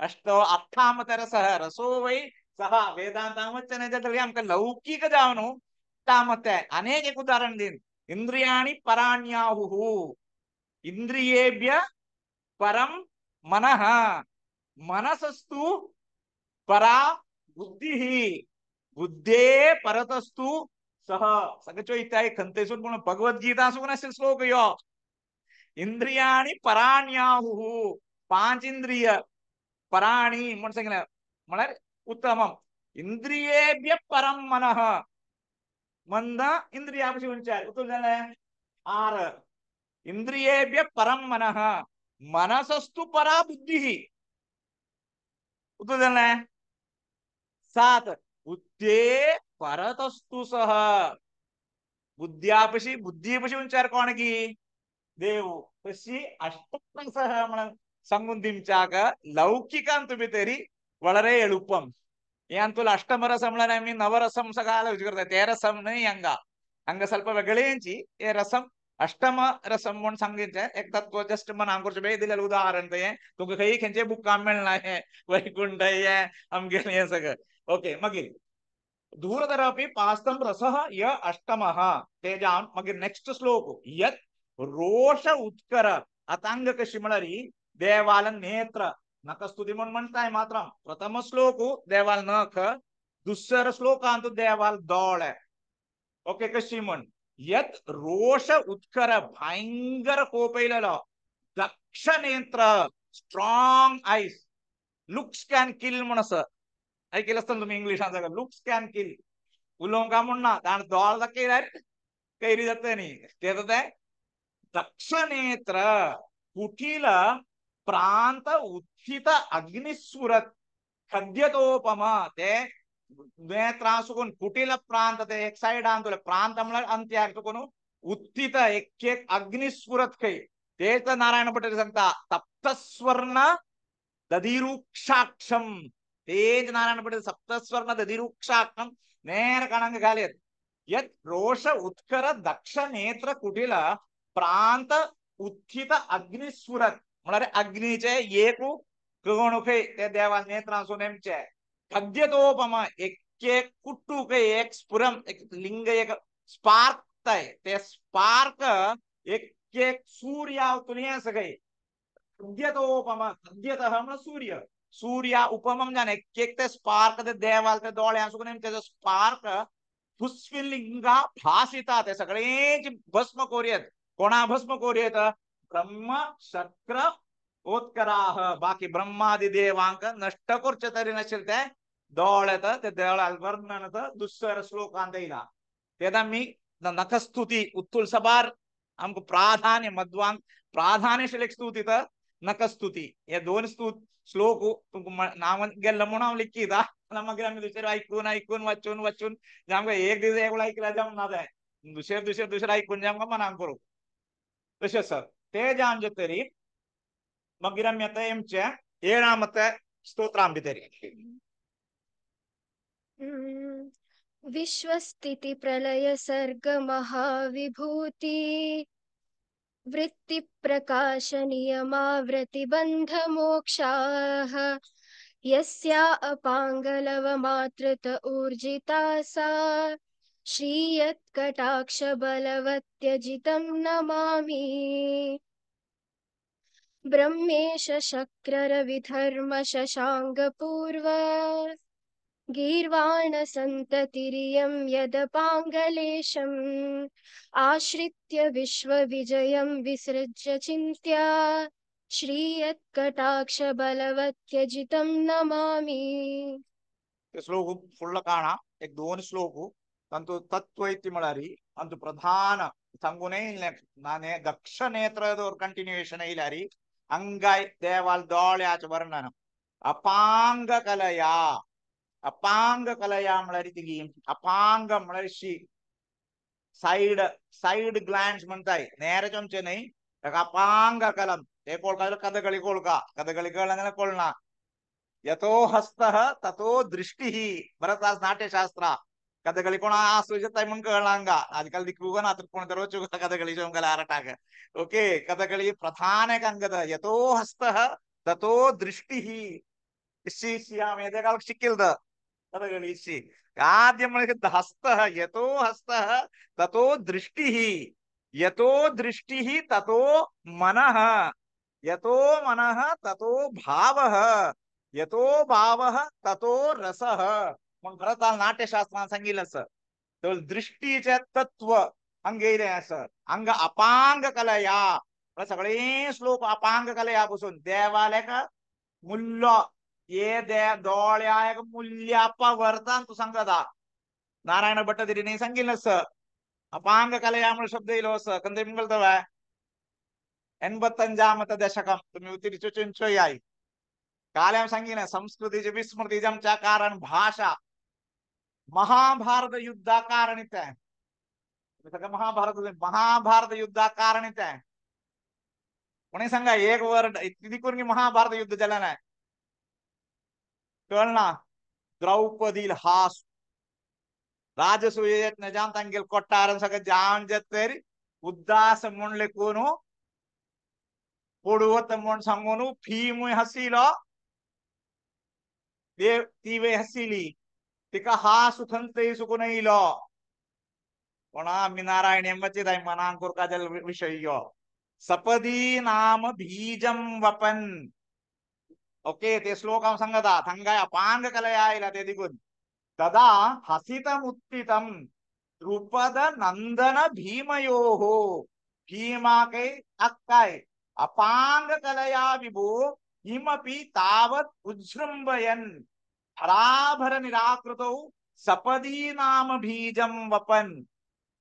Speaker 1: अष्टो अष्टामत रसः रसो वै सः वेदांतामच्चने आमकां लौकिक जावनु अष्टामते अनेक एक उदाहरण दिन इंद्रियाणि पराण्याहुः इंद्रियेभ्य परम मनः मनसस्तु परा बुद्धिः बुद्धे परतस्तु सह सगचो इत्यादि खंतेसुन पण भगवद्गीता सुनस्य श्लोक यो इंद्रियाणि पराण्याहुः पांच इंद्रिय पराणी म्हण सांगितलं मला उत्तमम इंद्रियेभ्य परम मनः मंद इंद्रियापशी उंचार उत्तर झालं आर इंद्रियेभ्य परम मनः मनसस्तु परा बुद्धिः उत्तर झालं सात बुद्धे परतस्तु सह बुद्ध्यापशी बुद्धीपशी उंचार कोण की देव तशी അഷ്ടരസഃ നമ്മൾ സംബന്ധിച്ചാക ലൗകികം തുബിതരി വളരെ എളുപ്പം ഞാൻ തുല ಅಷ್ಟಮರಸಂ मी नवरसम सगळं आलोच ते रसम नाही हंगा ಸ್ವಲ್ಪ वेगळेंची हे रसम अष्टम रसम म्हणून सांगितलं एक तत्व जस्ट मन आंकुरचे बे दिलेलं उदाहरण ते तुमका काही खंयचे बुक काम मिळणार आहे वैकुंठ आहे आमगे हे सगळं ओके मागीर दूरधरपि पास्तम रसः य अष्टमः तेजान मागीर नेक्स्ट श्लोक यत् रोष उत्कर अतांग कशी म्हणारी देवाल नेत्र नखस्तुती म्हणून म्हणताय मात्र प्रथम श्लोक देवाल नख दुसर श्लोकांत देवाल दोळे ओके कशी म्हण यत रोष उत्कर भयंकर कोपयलेलो दक्ष नेत्र स्ट्रॉंग आईस लुक्स कॅन किल म्हणस ऐकलं असतं तुम्ही इंग्लिशात लुक्स कॅन किल उलोवंका म्हणना दाण दोळ दाखयल्यार कैरी जाता न्ही ते जाता दक्ष नेत्र कुटिल प्रांत उत्थित अग्निस्फुरत खद्यतोपम ते नेत्रासुकून कुटिल प्रांत ते एक साइड आंतुले प्रांत म्हळ्यार अंत्याक सुकून उत्थित एक एक अग्निस्फुरत खंय तेच नारायण भट सांगता सप्तस्वर्ण दधिरुक्षाक्षम तेज नारायण भट सप्तस्वर्ण दधिरुक्षाक्षम नेर कणंग घालेत यत रोष उत्कर दक्ष नेत्र कुटिल प्रांत उत्थित अग्निस्फुरत म्हळ्यार अग्नीचे एक कणुखे ते देवा नेत्रांसून नेमचे खद्यतोपम एक एक कुट्टूक एक स्फुरम एक लिंग एक स्पार्क ते स्पार्क एक एक सूर्यावतून हे सगळे खद्यतोपम खद्यतः म्हण सूर्य सूर्या उपमम जाने एक एक ते स्पार्क ते देवाल ते दोळ्यांसून नेमचे स्पार्क पुष्पिलिंगा भासिता ते सगळेच भस्म कोरयत कोणा भस्म कोरयत ब्रह्म शक्र ओत्कराह बाकी ब्रह्मादि देवांक नष्ट करचे तरी नसेल ते दोळ्यात ते देवळाल वर्णनत दुसर श्लोकांत येयला तेदा मी नखस्तुती उत्तुल सबार आमक प्राधान्य मध्वांक प्राधान्यशील स्तुतीत नखस्तुती हे दोन श्लोक तुमका नाव गेल्लो म्हणून हांव लिखीता मागीर आमी दुसरे ऐकून ऐकून वाचून वाचून आमकां एक दीस एक ऐकल्यार जमना जाय दुसरे ऐकून आमकां मनाक करूं तशें सर ते जे आमचे तरी मागीर आमी आतां हेमचे येळामते स्तोत्रां भितर
Speaker 2: विश्वस्थिति प्रलय सर्ग महाविभूति वृत्ति प्रकाश नियमावृत्ति बंध मोक्षाः यस्या अपांगलवमात्रत ऊर्जिता सा श्रीयत्कटाक्ष बलवत्यजितं नमामि ब्रह्मेश शक्र रविधर्म शशांक पूर्व गीर्वाण संततिरियं यदपांगलेशम् आश्रित्य विश्वविजयं विसृज्य चिन्त्या श्रीयत्कटाक्ष बलवत्यजितं नमामि
Speaker 1: श्लोक फुल्ल काणा एक दोन श्लोक तंतु तत्व इति म्हळ्यारी अंतु प्रधान सांगूने नाने दक्ष नेत्र कंटिन्यूएशन इलारी अंगाय देवाल दोळ्याच वर्णन अपांग कलया म्हळ्यार तिगी अपांग म्हळ्यार शी साइड ग्लैंड्स म्हणताय नेर चमचे न्ही अपांग कलम ते कोळका कथकळी कोळका कथकळी कळना कोळना यतो हस्तः ततो दृष्टिः भरतास नाट्यशास्त्र कथकळी कोण आस्वादिताय म्हणून कळनांगा आजकाल दिक्कुगा ना कोण तरचु कथकळी चोंकला आरटाक ओके कथकळी प्रधान एक अंगद यतो हस्तः ततो दृष्टिः ഏതേക്കാൾ ശിക്കിൽത് കഥകളി ആദ്യം ഹസ്ത യഥോ ഹസ്ത തതോ ദൃഷ്ടി യഥോ ദൃഷ്ടി തതോ മനഃ യഥോ മനഃ തതോ ഭാവः यतो भावः ततो रसः मग खरं नाट्यशास्त्रात सांगितलं असं तर दृष्टीचे तत्व अंगेरे असं अंग अपांग कलया सगळे श्लोक अपांग कलयापासून देवालय का मूल्य ये दे डोळ्या मूल्याप्पा वर्तान तू सांगता नारायण भट्टदिरीने सांगितलं असं अपांग कलयामुळे शब्द येलो असं कंदे मिळतोय 85ാമത്തെ ദശകം तुम्ही ഉത്തിരിച്ചുചൊയ്യായി कालम सांगितलं संस्कृतीचे विस्मृतीच्या कारण भाषा महाभारत युद्धा कारणित आहे महाभारत युद्धा कारणित आहे कोणी सांगा एक वर्ड किती कोणी महाभारत युद्ध झालं नाही कळ ना द्रौपदील हास राजसूयेत न जानता गेल कोट्टारन सगळं जान जतरी उद्दास म्हणले कोण पोडवत म्हण सांगून फी मुय हसीलो तीवे हसिली तिका हा सुखंत सुकून येईल कोणा मी नारायण एंबची दाय मनांकुर काजल विषय सपदी नाम बीजम वपन ओके ते श्लोक सांगता थंगाय अपांग कलयायला ते दिगून तदा हसितम उत्थितम द्रुपद नंदन भीमयोः भीमा के अक्काय अपांग कलया विभो हिमपि तावत् उज्जृंभयन् हराभर निराकृतौ सपदी नाम बीजम वपन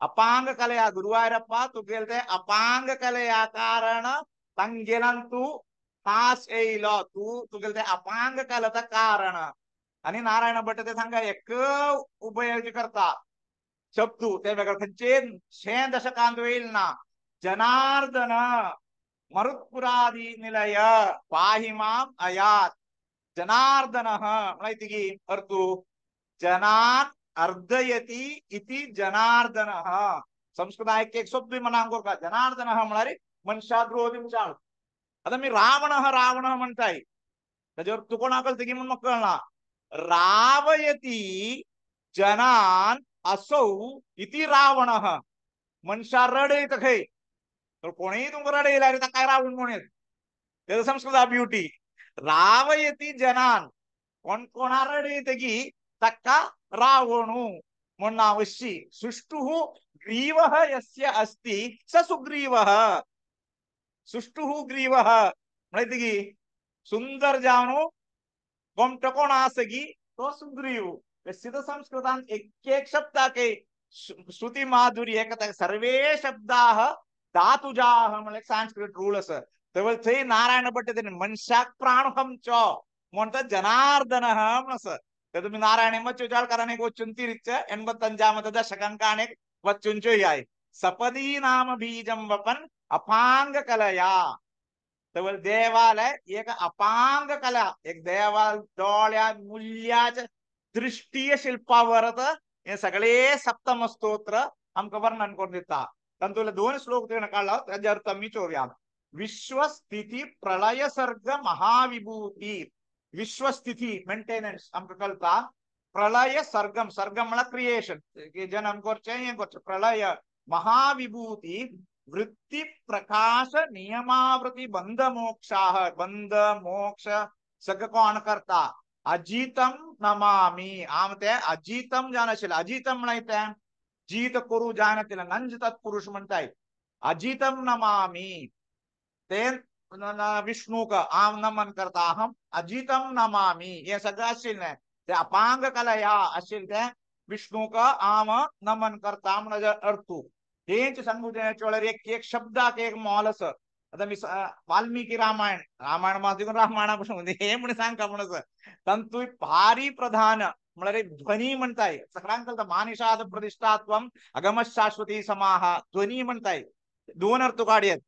Speaker 1: अपांग कलया गुरुवायूरप्पा तू गेलते अपांग कलया कारण तंगेलंतु हास येईल तू गेलते अपांग कलत कारण आणि नारायण भट्ट ते सांगा एक उपयोगी करता शब्द ते वेगळं खंचे 6 दशकांत होईल ना जनार्दन मरुत्पुरादी निलय पाहिमाम अयात जनार्दन माहिती की अर्थू जनान अर्धयती इति जनार्दन संस्कृत एक शब्द मनांगोर का जनार्दन म्हणारे मनुष्याद्रोही चाल आता मी रावण रावण म्हणताय त्याच्यावर तू कोण अकल की मग कळणार रावयती जनान असौ इति रावण मनुष्या रडे खे तर कोणीही तुमचं रडे येईल काय रावण म्हणेल त्याचं संस्कृत ब्युटी रावयती जनान कोण कोणा रडे येते की तक्का रावणू म्हणून अवश्य सुष्टु ग्रीव यस्य अस्ति स सुग्रीव सुष्टु ग्रीव माहिती की सुंदर जाणू कोमट कोण असगी तो सुग्रीव सिद्ध संस्कृतांत एक शब्दा के श्रुति माधुर्य सर्वे शब्दा धातुजाः म्हणजे संस्कृत रूल असं तर ते नारायण भट्ट त्यांनी मनशाक प्राणहम च म्हणतात जनार्दन म्हणस तर तुम्ही नारायण मच्चुजाळ कारण एक वचून तिरिच 85ാമത്തെ ദശകം वचून चोयाय सपदी नाम बीजम वपन अपांग कलया तर देवालय एक अपांग कला एक देवाल डोळ्या मूल्याच्या दृष्टीय शिल्पावरत हे सगळे सप्तम स्तोत्र आमक वर्णन करून देता पण तुला 2 श्लोक देणं काढला त्याच्या अर्थ मी चोव्या विश्वस्थिती प्रलय सर्ग महाविभूती विश्वस्थिती मेंटेनेंस आमक कळता प्रलय सर्गम सर्गम मला क्रिएशन जन्म कर प्रलय महाविभूती वृत्ति प्रकाश नियमावृत्ति बंध मोक्षा बंध मोक्ष सगळं कोण करता अजितम नमामि आम ते अजितम जानशील अजितम म्हणते जीत करू जानतील नंज तत्पुरुष म्हणताय अजितम नमामि ते विष्णु का आम नमन करता अहम अजितम नमामि हे सगळं असेल ना ते अपांग कलया असेल ते विष्णु का आम नमन करता म्हणजे अर्थ हेच सांगू देण्याच्या एक शब्दाक एक मॉलस आता मी वाल्मिकी रामायण माझं रामायणापासून हे म्हणे सांग म्हणच तंतु भारी प्रधान म्हणजे ध्वनी म्हणताय सगळ्यांकरता मानिषाद प्रतिष्ठात्वम अगम शाश्वती समाह ध्वनी म्हणताय 2 अर्थ काढ्यात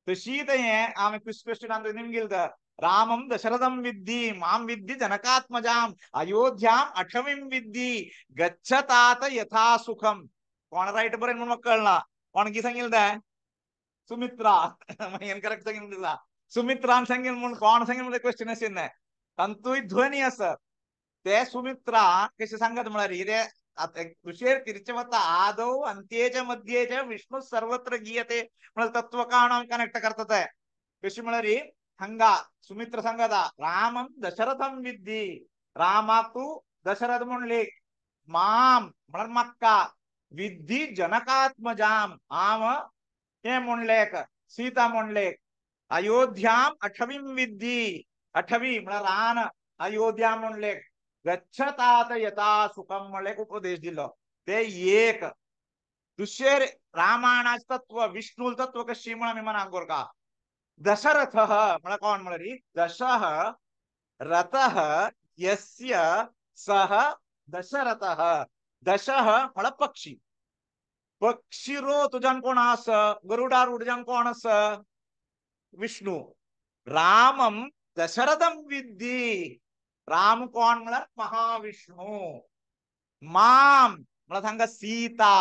Speaker 1: तशी ते आम्ही क्वेश्चन निमगेल तर रामम दशरथम विद्धी माम विद्धी जनकात्मजाम अयोध्याम अक्षमीम विद्धी गच्छतात यथा सुखम कोण राईट पर्यंत म्हणून कळला कोण की सांगितलं सुमित्रा करेक्ट सांगितलं सुमित्रा सांगेल म्हणून कोण सांगेल क्वेश्चन असेल नाही तंतुई ध्वनी असं ते सुमित्रा कशी सांगत म्हणाली रे ऋषेर तिरचवत आदौ अंत्येच मध्येच विष्णू सर्वत्र गीयते म्हणून तत्व कारणं कनेक्ट करतात आहे कशी म्हणाली हंगा सुमित्र सांगता रामं दशरथं विद्धी रामा तू दशरथ म्हणले माम म्हणून मक्का विद्धी जनकात्मजाम आम हे म्हणलेक सीता म्हणलेक अयोध्याम अठवीं विद्धी अठवी म्हणा रान अयोध्या म्हणले गच्छतात यथा सुखम म्हणले उपदेश दिलं ते एक दुसरे रामायणाच तत्व विष्णू तत्व कशी म्हणा मी म्हणा अंगोर का दशरथ मला कोण म्हणली दशः रथः यस्य सह दशरथः दशः मला पक्षी पक्षीरो तुझ्यान कोण अस गरुडारूढ जान कोण अस विष्णू रामम दशरथम विद्धी राम कोण म्हणा महाविष्णू माम मला सांगा सीता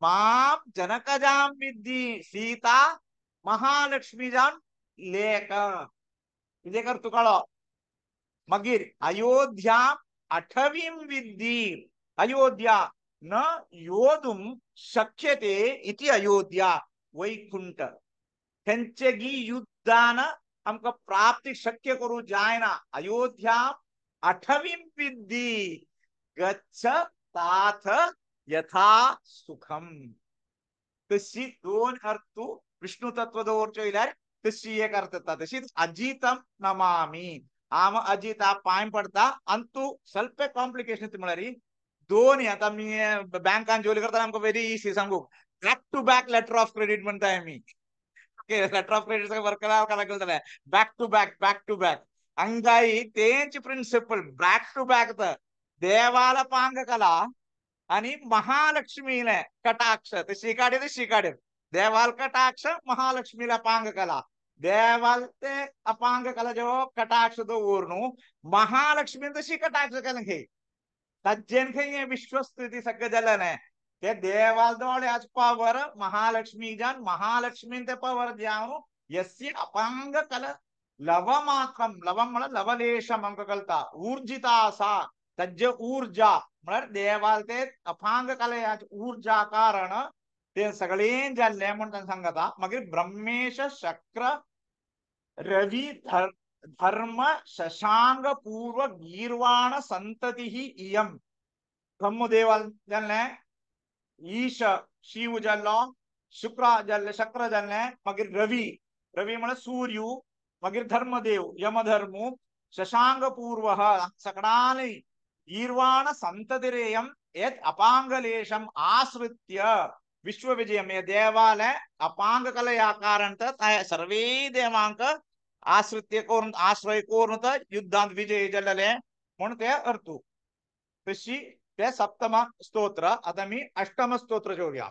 Speaker 1: माम जनकजाम विद्धी सीता महालक्ष्मीजाम लेख इथे कर तू कळ मगीर अयोध्या अठवीं विद्धी अयोध्या न योधुम शक्यते इति अयोध्या वैकुंठ त्यांचे युद्धान आमका प्राप्ती शक्य करू जायना अयोध्या अठवीं विद्धी गच्छ तात यथा सुखम तशी दोन अर्थ विष्णु तत्व दोर तशी एक अर्थ तशीच अजितम नमामि आम अजिता पाय पडता अंतु ಸ್ವಲ್ಪ कॉम्प्लिकेशन ती म्हणाली दोन आता मी बँकान जोली करताना आमका व्हेरी इझी सांगू back to back letter of credit म्हणताय मी लेटर ऑफ क्रेडिट वर्क करायला बैक टू बैक हंगाई तेंच प्रिन्सिपल बैक टू बैक देवाला पांग कला आणि महालक्ष्मीने कटाक्ष ते शिकाडे देवाल कटाक्ष महालक्ष्मीला पांग कला देवाल ते अपांग कला जेव्हा कटाक्ष तो ओरनु महालक्ष्मी तशी कटाक्ष केलं घे सज्जन खे विश्वस्थिती सगळं झालं नाही ते देवाल दौड़े आज पावर महालक्ष्मी जान महालक्ष्मी ते पावर जाऊ यस्य अपांग कल लवमात्रम लवम म्हणा लवलेशम अंक कलता ऊर्जिता सा तज्ज ऊर्जा म्हणा देवाल ते अपांग कल ऊर्जा कारण ते सगळे जाल्ले म्हणून सांगता मग ब्रह्मेश शक्र रवि धर्म शशांक पूर्व गीर्वाण संतति ही इयम ब्रह्मदेवाल जाल्ले ईश शिव जाल्लो शुक्र जाल्ले शक्र जाल्ले मागीर रवि रवि म्हण सूर्य मागीर धर्मदेव यमधर्मु शशांक पूर्व सकडाले गीर्वाण संततिरेयम यत् अपांगलेशम आश्रित्य विश्व विजयम ये देवालय अपांग कलया कारण सर्वे देवांक आश्रित्य करून आश्रय करून युद्धांत विजय जल्लले म्हणून ते अर्थू तशी ते सप्तम स्तोत्र आता मी अष्टम स्तोत्र जोडूया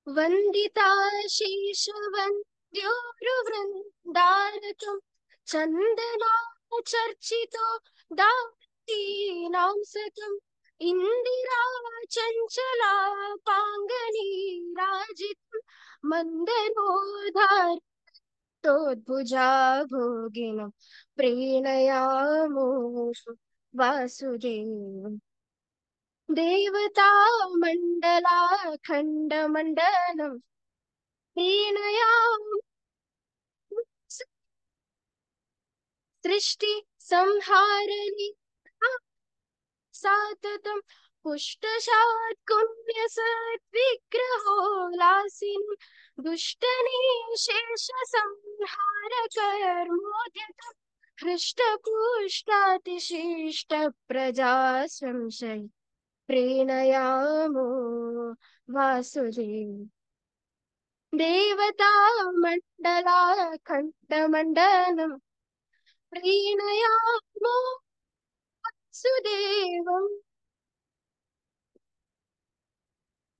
Speaker 2: वंदिता शेषवन्द्यो वृन्दारकम् चन्दना चर्चितो दातीनां सतम् इंदिरा चंचला पांगनी राजित मंदरोधार तोद्भुजा भोगिनं प्रीणयामो वासुदेव देवता मंडला खंड मंडलम प्रीणयामो सृष्टि संहारणी साततम पुष्टशात् कुण्य सद्विग्रहो लासिन दुष्टनि शेष संहार कर्मोद्यतम हृष्ट पुष्टातिशिष्ट प्रजा संशय प्रीणयामो वासुदेव देवता मंडला खंड मंडलम प्रीणयामो वासुदेवम्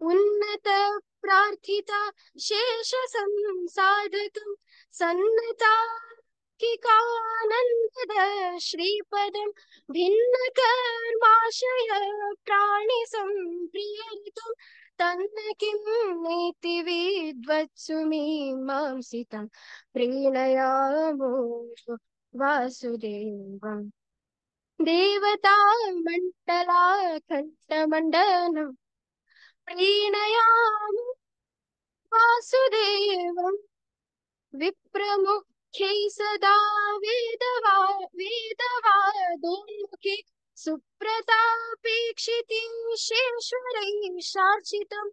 Speaker 2: उन्नत प्रार्थिता शेष संसाधकं सन्नता लौकिकानन्दद श्रीपदं भिन्नकर्माशय प्राणिसम्प्रियरितुं तन्न किं नेति विद्वत्सु मीमांसितं प्रीणयामो वासुदेवम् देवता मण्डलाखण्डमण्डनं प्रीणयामि वासुदेवम् विप्रमुख्यै सदा वेदवादोन्मुखे सुप्रतापेक्षितीशेश्वरैः शार्चितम्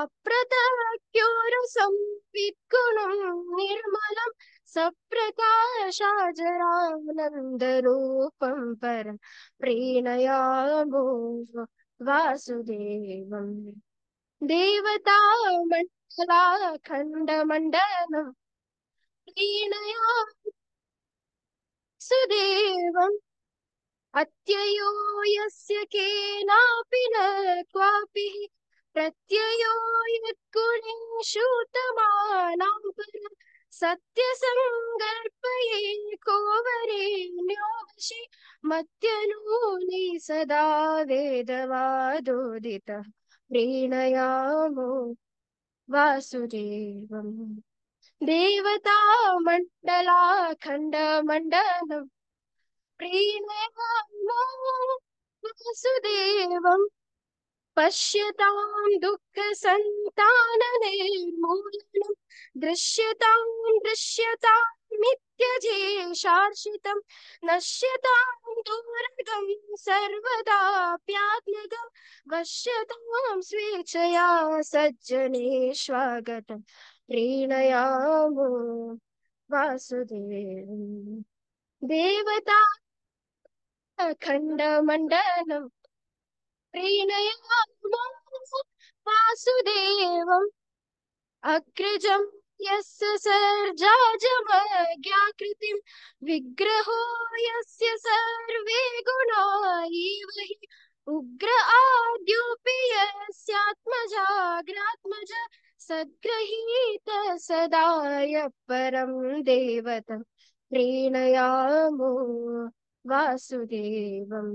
Speaker 2: अप्रतक्योरसं विद्गुणं निर्मलं सप्रकाशाजरानन्दरूपं परं प्रीणयामो वासुदेवम् देवता मण्डलाखण्डमण्डनं प्रीणयामि सुदेवम् अत्ययो यस्य केनापि न क्वापि प्रत्ययो यद्गुणेषु तमानां परं सत्यसङ्कल्पये को वरेण्यो वशे मत्यनूनि सदा वेदवादोदितः प्रीणयामो वासुदेवम् देवता मण्डलाखण्डमण्डनं प्रीणयामो वासुदेवम् पश्यतां दुःखसन्ताननिर्मूलनं दृश्यतां नित्यजेशार्षितं नश्यतां दुर्गं सर्वदाप्यात्मगं वश्यतां स्वेच्छया सज्जनेष्वागतं प्रीणयामो वासुदेवम् देवता खण्डमण्डनं प्रीणयामो वासुदेवम् अग्रजं यस्य सर्जाजमज्ञाकृतिं विग्रहो यस्य सर्वे गुणा इव हि उग्र आद्योऽपि यस्यात्मजाग्रात्मज सद्गृहीत सदा यः परं देवतं प्रीणयामो वासुदेवम्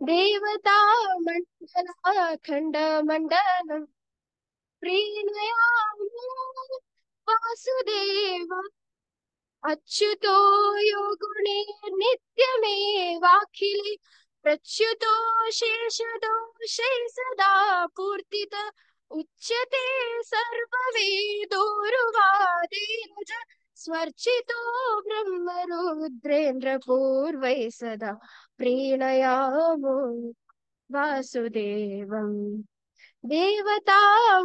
Speaker 2: देवता मण्डलाखण्डमण्डनं प्रीणयामो वासुदेवम् अच्युतो यो गुणैर्नित्यमेवाखिले प्रच्युतो शेषदोषैः सदा पूर्तित उच्यते सर्ववेदोरुवादेन च स्वर्चितो ब्रह्मरुद्रेन्द्रपूर्वैः सदा प्रीणयामो वासुदेवम् देवता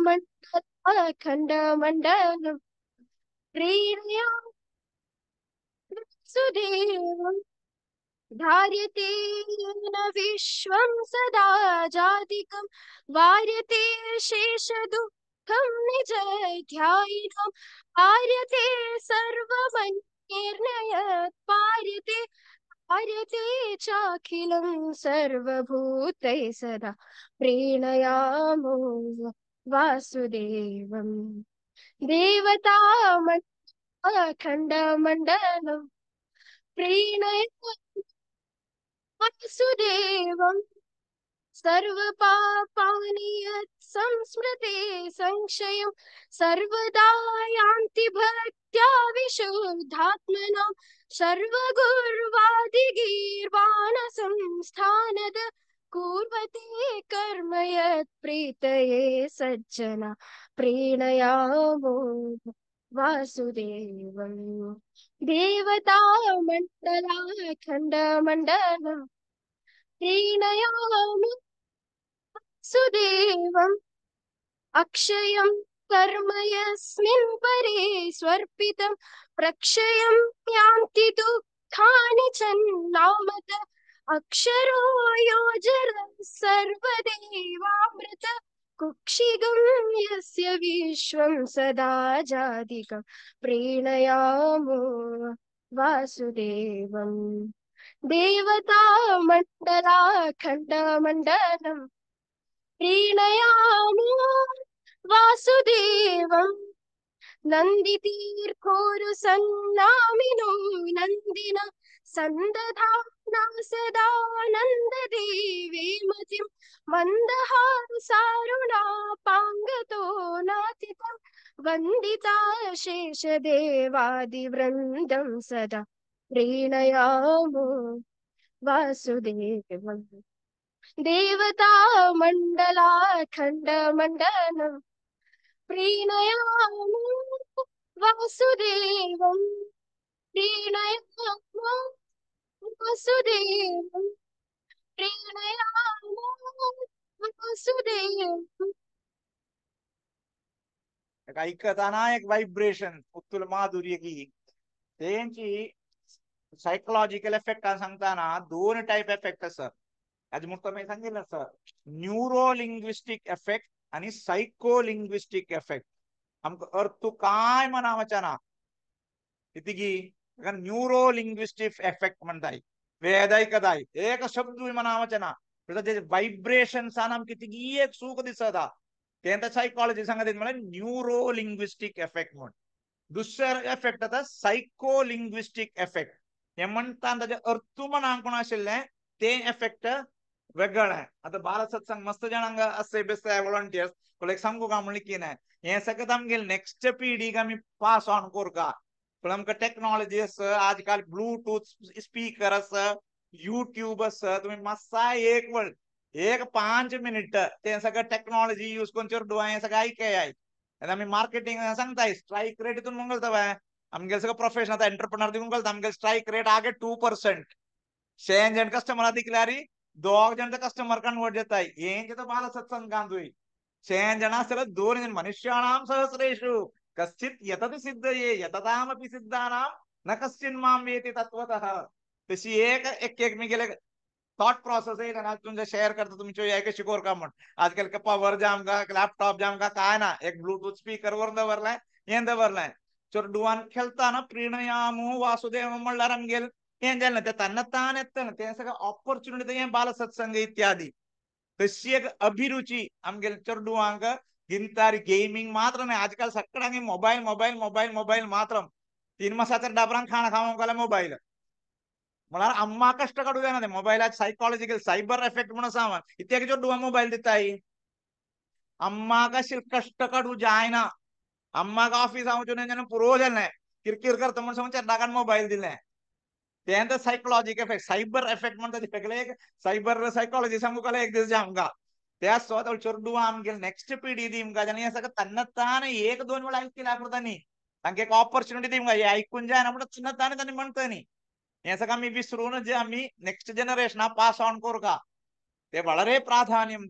Speaker 2: मण्डलाखण्डमण्डनं प्रीणयामो वासुदेवम् धार्यते येन विश्वं सदा जातिकं वार्यते शेषदुःखं निजध्यायिनं पार्यते सर्वमन्यैर्नयत् पार्यते चाखिलं सर्वभूतैः सदा प्रीणयामो वासुदेवम् देवता मण्डलखण्डमण्डलं प्रीणयामो वासुदेवम् सर्वपापानि यत्संस्मृते संशयं सर्वदा यान्ति भक्त्या विशुद्धात्मनां सर्वगुर्वादिगीर्वाणसंस्थानद कुर्वते कर्म यत् प्रीतये सज्जना प्रीणयामो वासुदेवम् देवता मण्डलाखण्डमण्डलं प्रीणयामि सुदेवम् अक्षयं कर्म यस्मिन् परे स्वर्पितं प्रक्षयं यान्ति दुःखानि चन्नामत अक्षरो योजनः सर्वदेवामृत कुक्षिगं यस्य विश्वं सदा जादिकं प्रीणयामो वासुदेवम् देवता मण्डलाखण्डमण्डलं प्रीणयामो वासुदेवम् नन्दितीर्घोरु सन्नामिनो नन्दिन सन्दधाना सदा नन्ददेवीमतिं मन्दहासरुणापाङ्गतो नातितं वन्दिता शेषदेवादिवृन्दं सदा प्रीणयामो वासुदेवम् देवता मण्डलाखण्डमण्डनं प्रीणयामो वासुदेवम् प्रीणयामो वासुदेवम् प्रीणयामो वासुदेवम्
Speaker 1: ऐकताना एक वाइब्रेशन उत्तुल माधुर्य की त्यांची सायकोलॉजिकल इफेक्ट सांगताना दोन टाइप इफेक्ट सर आज मुक्त मी सांगितलं सर न्यूरो लिंग्विस्टिक इफेक्ट आणि सायको लिंग्विस्टिक इफेक्ट आमक अर्थ काय म्हणावचा ना इतकी न्यूरो लिंग्विस्टिक इफेक्ट म्हणताय वेदाय कदाय एक शब्द म्हणावचा ना त्याचे वाइब्रेशन्स आम किती एक सुख दिसत त्यांचा सायकोलॉजी सांगत मला न्यूरो लिंग्विस्टिक इफेक्ट म्हणून दुसरा इफेक्ट आता सायको लिंग्विस्टिक इफेक्ट हे म्हणता त्याचे अर्थ म्हणांकून आशिल्ले ते इफेक्ट वेगळं आहे आता बाल सत्संग मस्त जणांगा असे बेस्ट व्हॉलंटियर्स तुला एक सांगू का म्हणले की नाही हे सगळं आमगेल नेक्स्ट पिढी आम्ही पास ऑन करू का पण आमका टेक्नॉलॉजी असं आजकाल ब्लूटूथ स्पीकर असं युट्यूब असं तुम्ही मस्सा एक वर्ड एक 5 मिनिट ते सगळं टेक्नॉलॉजी यूज करून डोळा हे सगळं ऐकाय आहे आता आम्ही मार्केटिंग सांगताय स्ट्राईक रेट इथून मंगलता बाय आमगे सगळं प्रोफेशनल आता एंटरप्रेनर दिवून कळतं आमगे स्ट्राईक रेट आगे 2% 6 जन कस्टमर दिखलारी 2 जन कस्टमर कन्वर्ट जाता है तो बाल सत्संग गांधुई 6 जन असले 2 जन मनुष्याणाम सहस्रेषु कश्चित यतति सिद्धये यततामपि सिद्धानां न कश्चिन माम वेति तत्वतः तशी एक मी गेले थॉट प्रोसेस आहे ना तुमचं शेअर करतो तुमच्या एक शिकोर का म्हण आजकाल का पॉवर जाम का लॅपटॉप जाम का काय ना एक ब्लूटूथ स्पीकर वर दवरलाय ಏನ್ ದವರ್ಲಾಯ್ ಚೊರ್ ಡುವಾನ್ खेळताना प्रीणयामो वासुदेव म्हणल्यार आमगेल ಏನ್ जालें ते तन्ना तान येताना ते सगळं ऑपॉर्च्युनिटी हे बाल सत्संग इत्यादी तशी एक अभिरुची आमगेल चोर डुवांक गिंतार गेमिंग मात्र नाही आजकाल सगळ्यांनी मोबाईल मोबाईल मोबाईल मोबाईल मात्र 3 मासाचा डाबरान खाणं खावं गेला मोबाईल म्हणाल अम्मा कष्ट काढू द्या ना ते मोबाईल सायकोलॉजिकल सायबर इफेक्ट म्हणून सांगा इत्यादी जो डुवा मोबाईल देताय अम्मा का कष्ट काढू जाय ना अम्मा का ऑफिस आवन रोज किरकिर करता म्हणून समज डागान मोबाईल दिले त्यानंतर सायकोलॉजिकल इफेक्ट सायबर इफेक्ट म्हणतात वेगळे एक सायबर सायकोलॉजी सांगू का एक दिवस आमका त्या स्वतः चोरडू आमगे नेक्स्ट पिढी दिमका ज्याने हे सगळं तन्ना तान एक दोन वेळा ऐकला त्यांनी तांका एक ऑपॉर्च्युनिटी दिमका हे ऐकून जाय ना म्हणून तन्ना तान त्यांनी म्हणतो नी हे सगळं आम्ही विसरून जे आम्ही नेक्स्ट जनरेशन पास ऑन करू का ते വളരെ പ്രാധാന്യം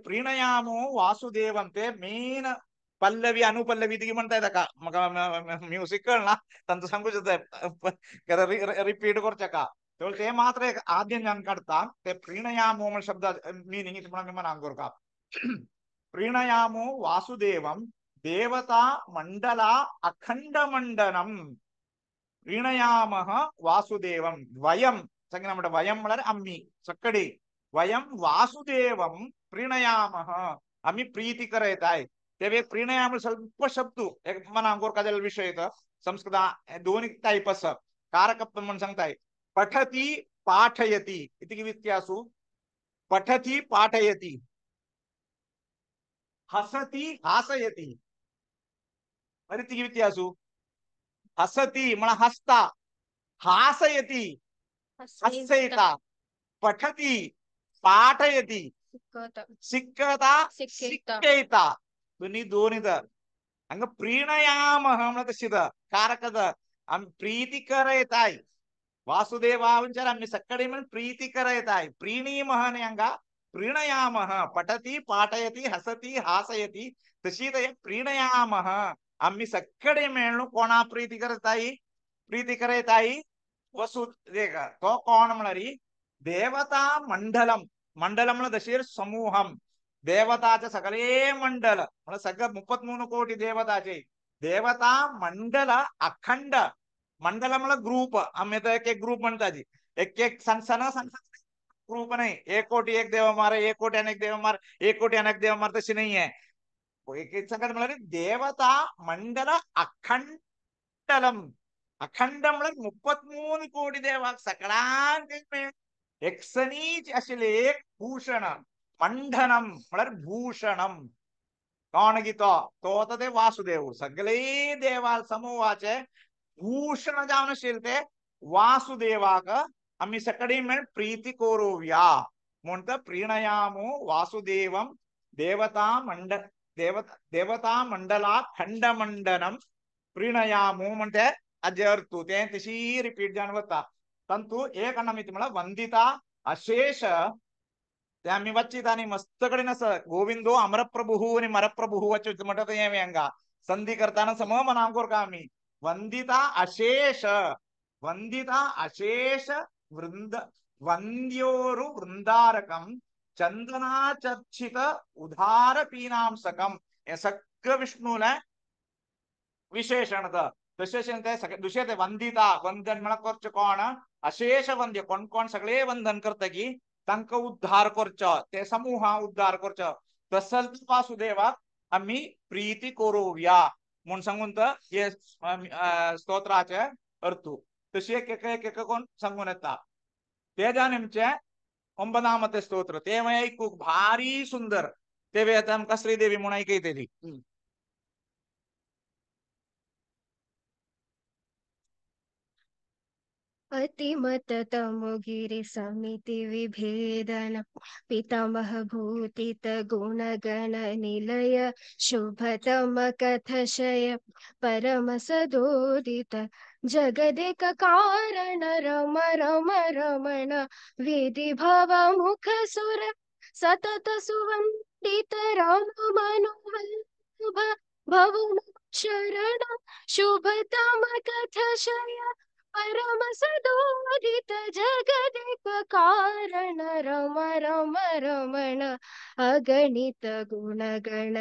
Speaker 1: प्रीणयामो वासुदेवं ते मेन पल्लवी अनुपल्लवी ती म्हणताय का मग म्युझिक कळना त्यांचं सांगू रिपीट करच्या का ते मात्र एक आद्य ज्ञान काढता ते प्रीणयामो शब्द मीनिंग म्हणा अंगोर का प्रीणयामो वासुदेवं देवता मंडला अखंड मंडनम प्रीणयामः वासुदेवं वयम संज्ञा म्हणतात वयम म्हणणार आम्ही सकडे वयम वासुदेवं प्रीणयामः आम्ही प्रीती करत आहे तेव्हा प्रीणयाम ಸ್ವಲ್ಪ शब्द एक मना अंगोर का विषय येतं संस्कृत दोन्ही टाईप असं कारक म्हणून सांगताय पठती पाठयती इति व्यत्यासु पठती पाठयती हसती हासयती इति व्यत्यासु हसती म्हणा हसता हासयती हसयता पठती पाठयती शिकता शिकयता दोन्ही दोन इथं हंग प्रीणयामः म्हणत तशीद कारकद आम्ही प्रीती करत आहे वासुदेवांचर आम्ही सकडे म्हणून प्रीती करत आहे प्रीणीमः ने हंगा प्रीणयामः पठती पाठयती हसती हासयती तशी प्रीणयामः आम्ही सकडे मिळून कोणा प्रीती करत आहे वसुदेव तो कोण म्हणणारी देवता मंडलम मंडलम दशीर समूहम देवताचे सगळे मंडल सगळं 33 कोटी देवताचे देवता मंडल अखंड मंडल ग्रुप आम्ही तर एक ग्रुप म्हणतात एक सण ग्रुप नाही 1 कोटी एक देव मार 1 कोटी अनेक देव मार 1 कोटी अनेक देव मार तशी नाही आहे देवता मंडल अखंडलम अखंडम 33 कोटी देवा सगळ्यांचे एकसनीच असले भूषण मंडनम भूषणम कोण गीतो तो ते वासुदेव सगळे देवाल समूहाचे भूषण जावन शिलते वासुदेवाक आम्ही सकडी में प्रीति कोरोव्या म्हणता प्रीणयामो वासुदेवम देवता मंडला खंडमंडनम प्रीणयामो म्हणते अजे अर्थ ते तशी रिपीट जावन वता तंतु एक अन्न मला वंदिता अशेष ते आम्ही वच्चित आणि मस्त कडेन गोविंदो अमरप्रभु आणि मरप्रभु वच्चित म्हणत येंगा संधी करताना सम मनाम कोर का आम्ही वंदिता अशेष वृंद वंद्योरु वृंदारकम चंदनाचर्चित उदार पीनांसकम हे सगळं विष्णूला विशेषण तसेच दुसरे ते वंदिता वंदन मला करच कोण अशेष वंद्य कोण कोण सगळे वंदन करता की तंक उद्धार करच ते समूह उद्धार करच तसल वासुदेवा आम्ही प्रीती करूया म्हणून सांगून हे स्तोत्राचे अर्थ तशी एक कोण सांगून येता तेजा नेमचे 9 स्तोत्र ते ऐकूक भारी सुंदर ते वेळात आमकां श्रीदेवी म्हणून ऐकयतली
Speaker 2: अतिमत तमोगिरि समिति विभेदन पितामह भूतित गुणगण निलय शुभतम कथशय परम सदोदित जगदेक कारण रम रम रमण विधि भव मुख सुर सतत सुवंदित राम मनुवल्लभ भव शरण शुभतम कथशय परम सदोदित जगदेक कारण रम रम रमण अगणित गुणगण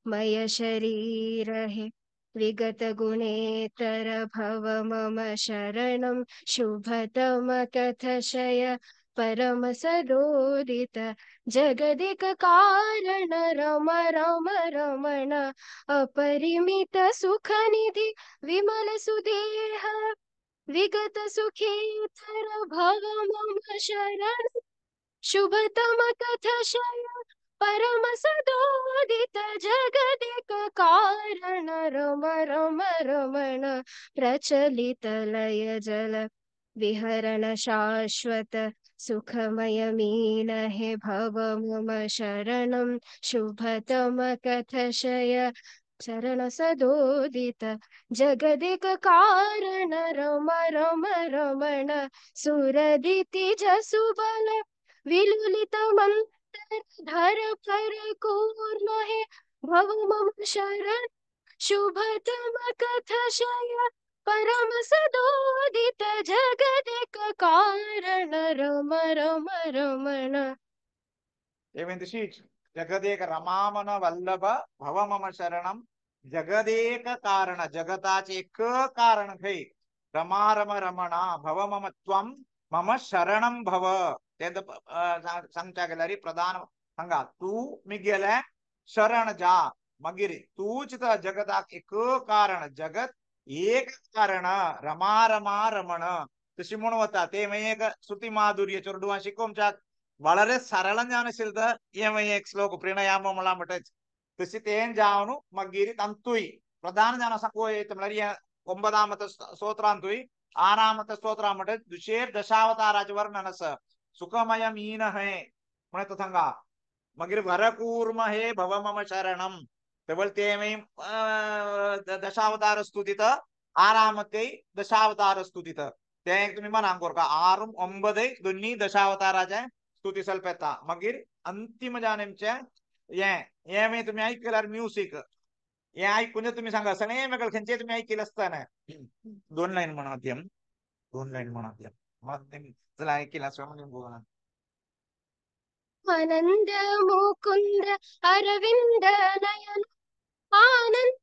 Speaker 2: मय शरीर है विगत गुणेतर भव मम शरणं शुभतम कथशय परम सदोदित जगदेक कारण रम रम रमण अपरिमित सुख निधि विमल सुदेह विगत सुखेतर भव मम शरण शुभतम कथशय परम सदोदित जगदेक कारण रम रम रमण प्रचलित लय जल विहरण शाश्वत सुखमय मीन हे भव मम शरणं शुभतम कथशय शरण सदोदित जगदेक कारण रम रम रमण सुरदिति जसुबल विलुलित मंतर धर पर कूर्म हे भव मम शरण शुभतम कथशय परम सदोदित जगदेक कारण रम रम रमण
Speaker 1: जगदेक रमामन वल्लभ भव मम शरणम जगदेक कारण जगताचे एक कारण खै रमा रम रमणा भव मम त्वम मम शरणम भव ते सांगता गेल्यारी प्रधान सांगा तू मी गेले शरण जा मगिरी तूच जगताक एक कारण जगत एक कारण रमा रमा रमण तशी म्हणून होता ते एक श्रुती माधुर्य चोरडुवा शिकोमच्या വളരെ സരളം ഞാൻ एक श्लोक प्रणयामो मला म्हटच तशी तेन जावनु मगिरी तंतुई प्रधान जान संकोयत मलरिया 9 स्तोत्रांतुई 6 स्तोत्रा म्हटत दुशेर दशावताराचे वर्णनस सुखमय मीन है म्हणत सांगा मगिरी वरकूर्म हे भव मम शरणम तेवल ते दशावतार स्तुतित 6 दशावतार स्तुतित ते तुम्ही म्हणा का 6 9 दोन्ही दशावताराचे स्तुती ಸ್ವಲ್ಪ मगीर अंतिम जानेमचे ये तुम्ही ऐकल्यार म्युझिक हे ऐकून तुम्ही सांगा सगळे मेकल खंयचे तुम्ही ऐकले असताना 2 लाईन म्हणत यम 2 लाईन म्हणत यम मग चला ऐकला म्हणजे
Speaker 2: आनंद मुकुंद अरविंद नयन आनंद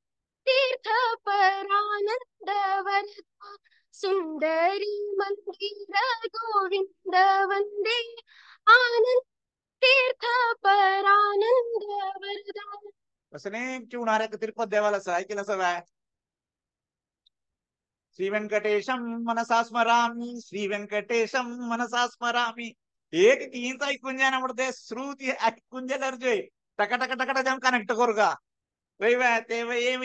Speaker 2: तीर्थ परानंद वरदा सुंदरी मंदिर गोविंद वंदे आनंद तीर्थ परानंद वरदा
Speaker 1: असं नाही चिवणाऱ्या तिरुपत देवाला ऐकलं सगळं. श्री व्यंकटेशम मनसा स्मरामी, श्री व्यंकटेशम मनसा स्मरामी. एक गीत ऐकून जाणार म्हणते श्रुती ऐकून गेल्यावर जे टका टका टका टका कनेक्ट करू का ते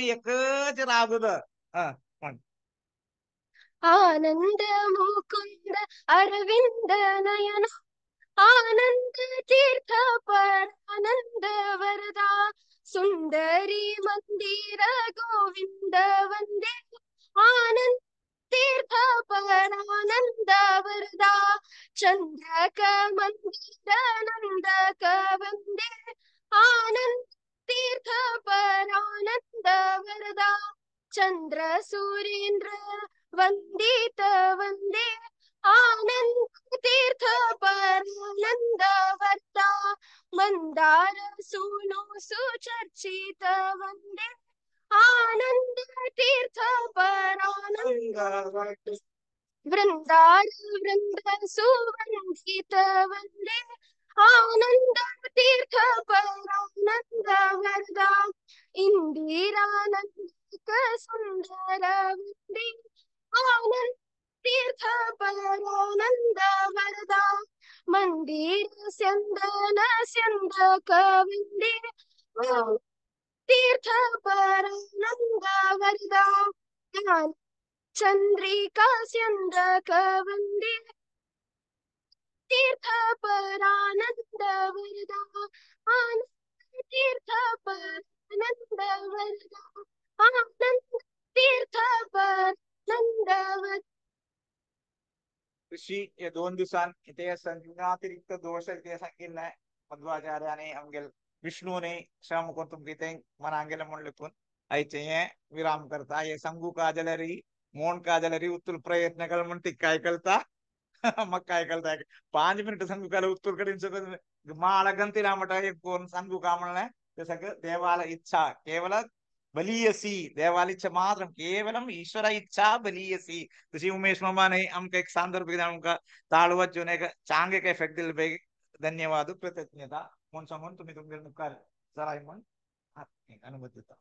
Speaker 1: एकच रागुद
Speaker 2: आनंद मुकुंद अरविंद नयन आनंद तीर्थ परानंद वरदा सुंदरी मंदिर गोविंद वंदे आनंद तीर्थ परानंद वरदा चंद्रक मंदिर नंदक वंदे आनंद तीर्थ परानंद वरदा चंद्र सूर्येंद्र वंदित वंदे आनंद तीर्थ परानंद वर्ता मंदार सूनो सुचर्चित वंदे आनंद तीर्थ परानंद वृंदार वृंद सुवंदित वंदे आनंद तीर्थ परानंद वरदा इंदिरानंद सुंदर वंदे आनंद तीर्थ परानंद वरदा मंदिर स्यंदन स्यंदक वंदे तीर्थ परानंद वरदा चंद्रिका स्यंदक वंदे तीर्थ परानंद वरदा आनंद तीर्थ परानंद वरदा आनंद तीर्थ परानंद वरदा.
Speaker 1: ऋषी या 2 दिवसांत इथे संज्ञातिरिक्त दोष ते सांगितलंय मध्वाचार्याने आमगेल विष्णूने श्याम को तुम कहते मन आंगेल मन लिखून आयचे विराम करता ये संगू काजलरी मोन काजलरी उत्तुल प्रयत्न म्हणते काय कळता मग काय कळताय 5 मिनिट संगू काल उत्तुल कडे माळ गंतीला मठ एक कोण संगू का म्हणलंय ते सगळं देवाला इच्छा केवल बलीयसी देवाला इच्छा मात्र केवलम ईश्वर इच्छा बलीयसी तशी उमेश मामाने आमका एक सांदर्भिक आमका ताळवत घेऊन एक चांगले एक इफेक्ट दिले पाहिजे. धन्यवाद कृतज्ञता म्हणून सांगून तुम्ही तुमच्या मुखार जरा म्हणून अनुमती देता.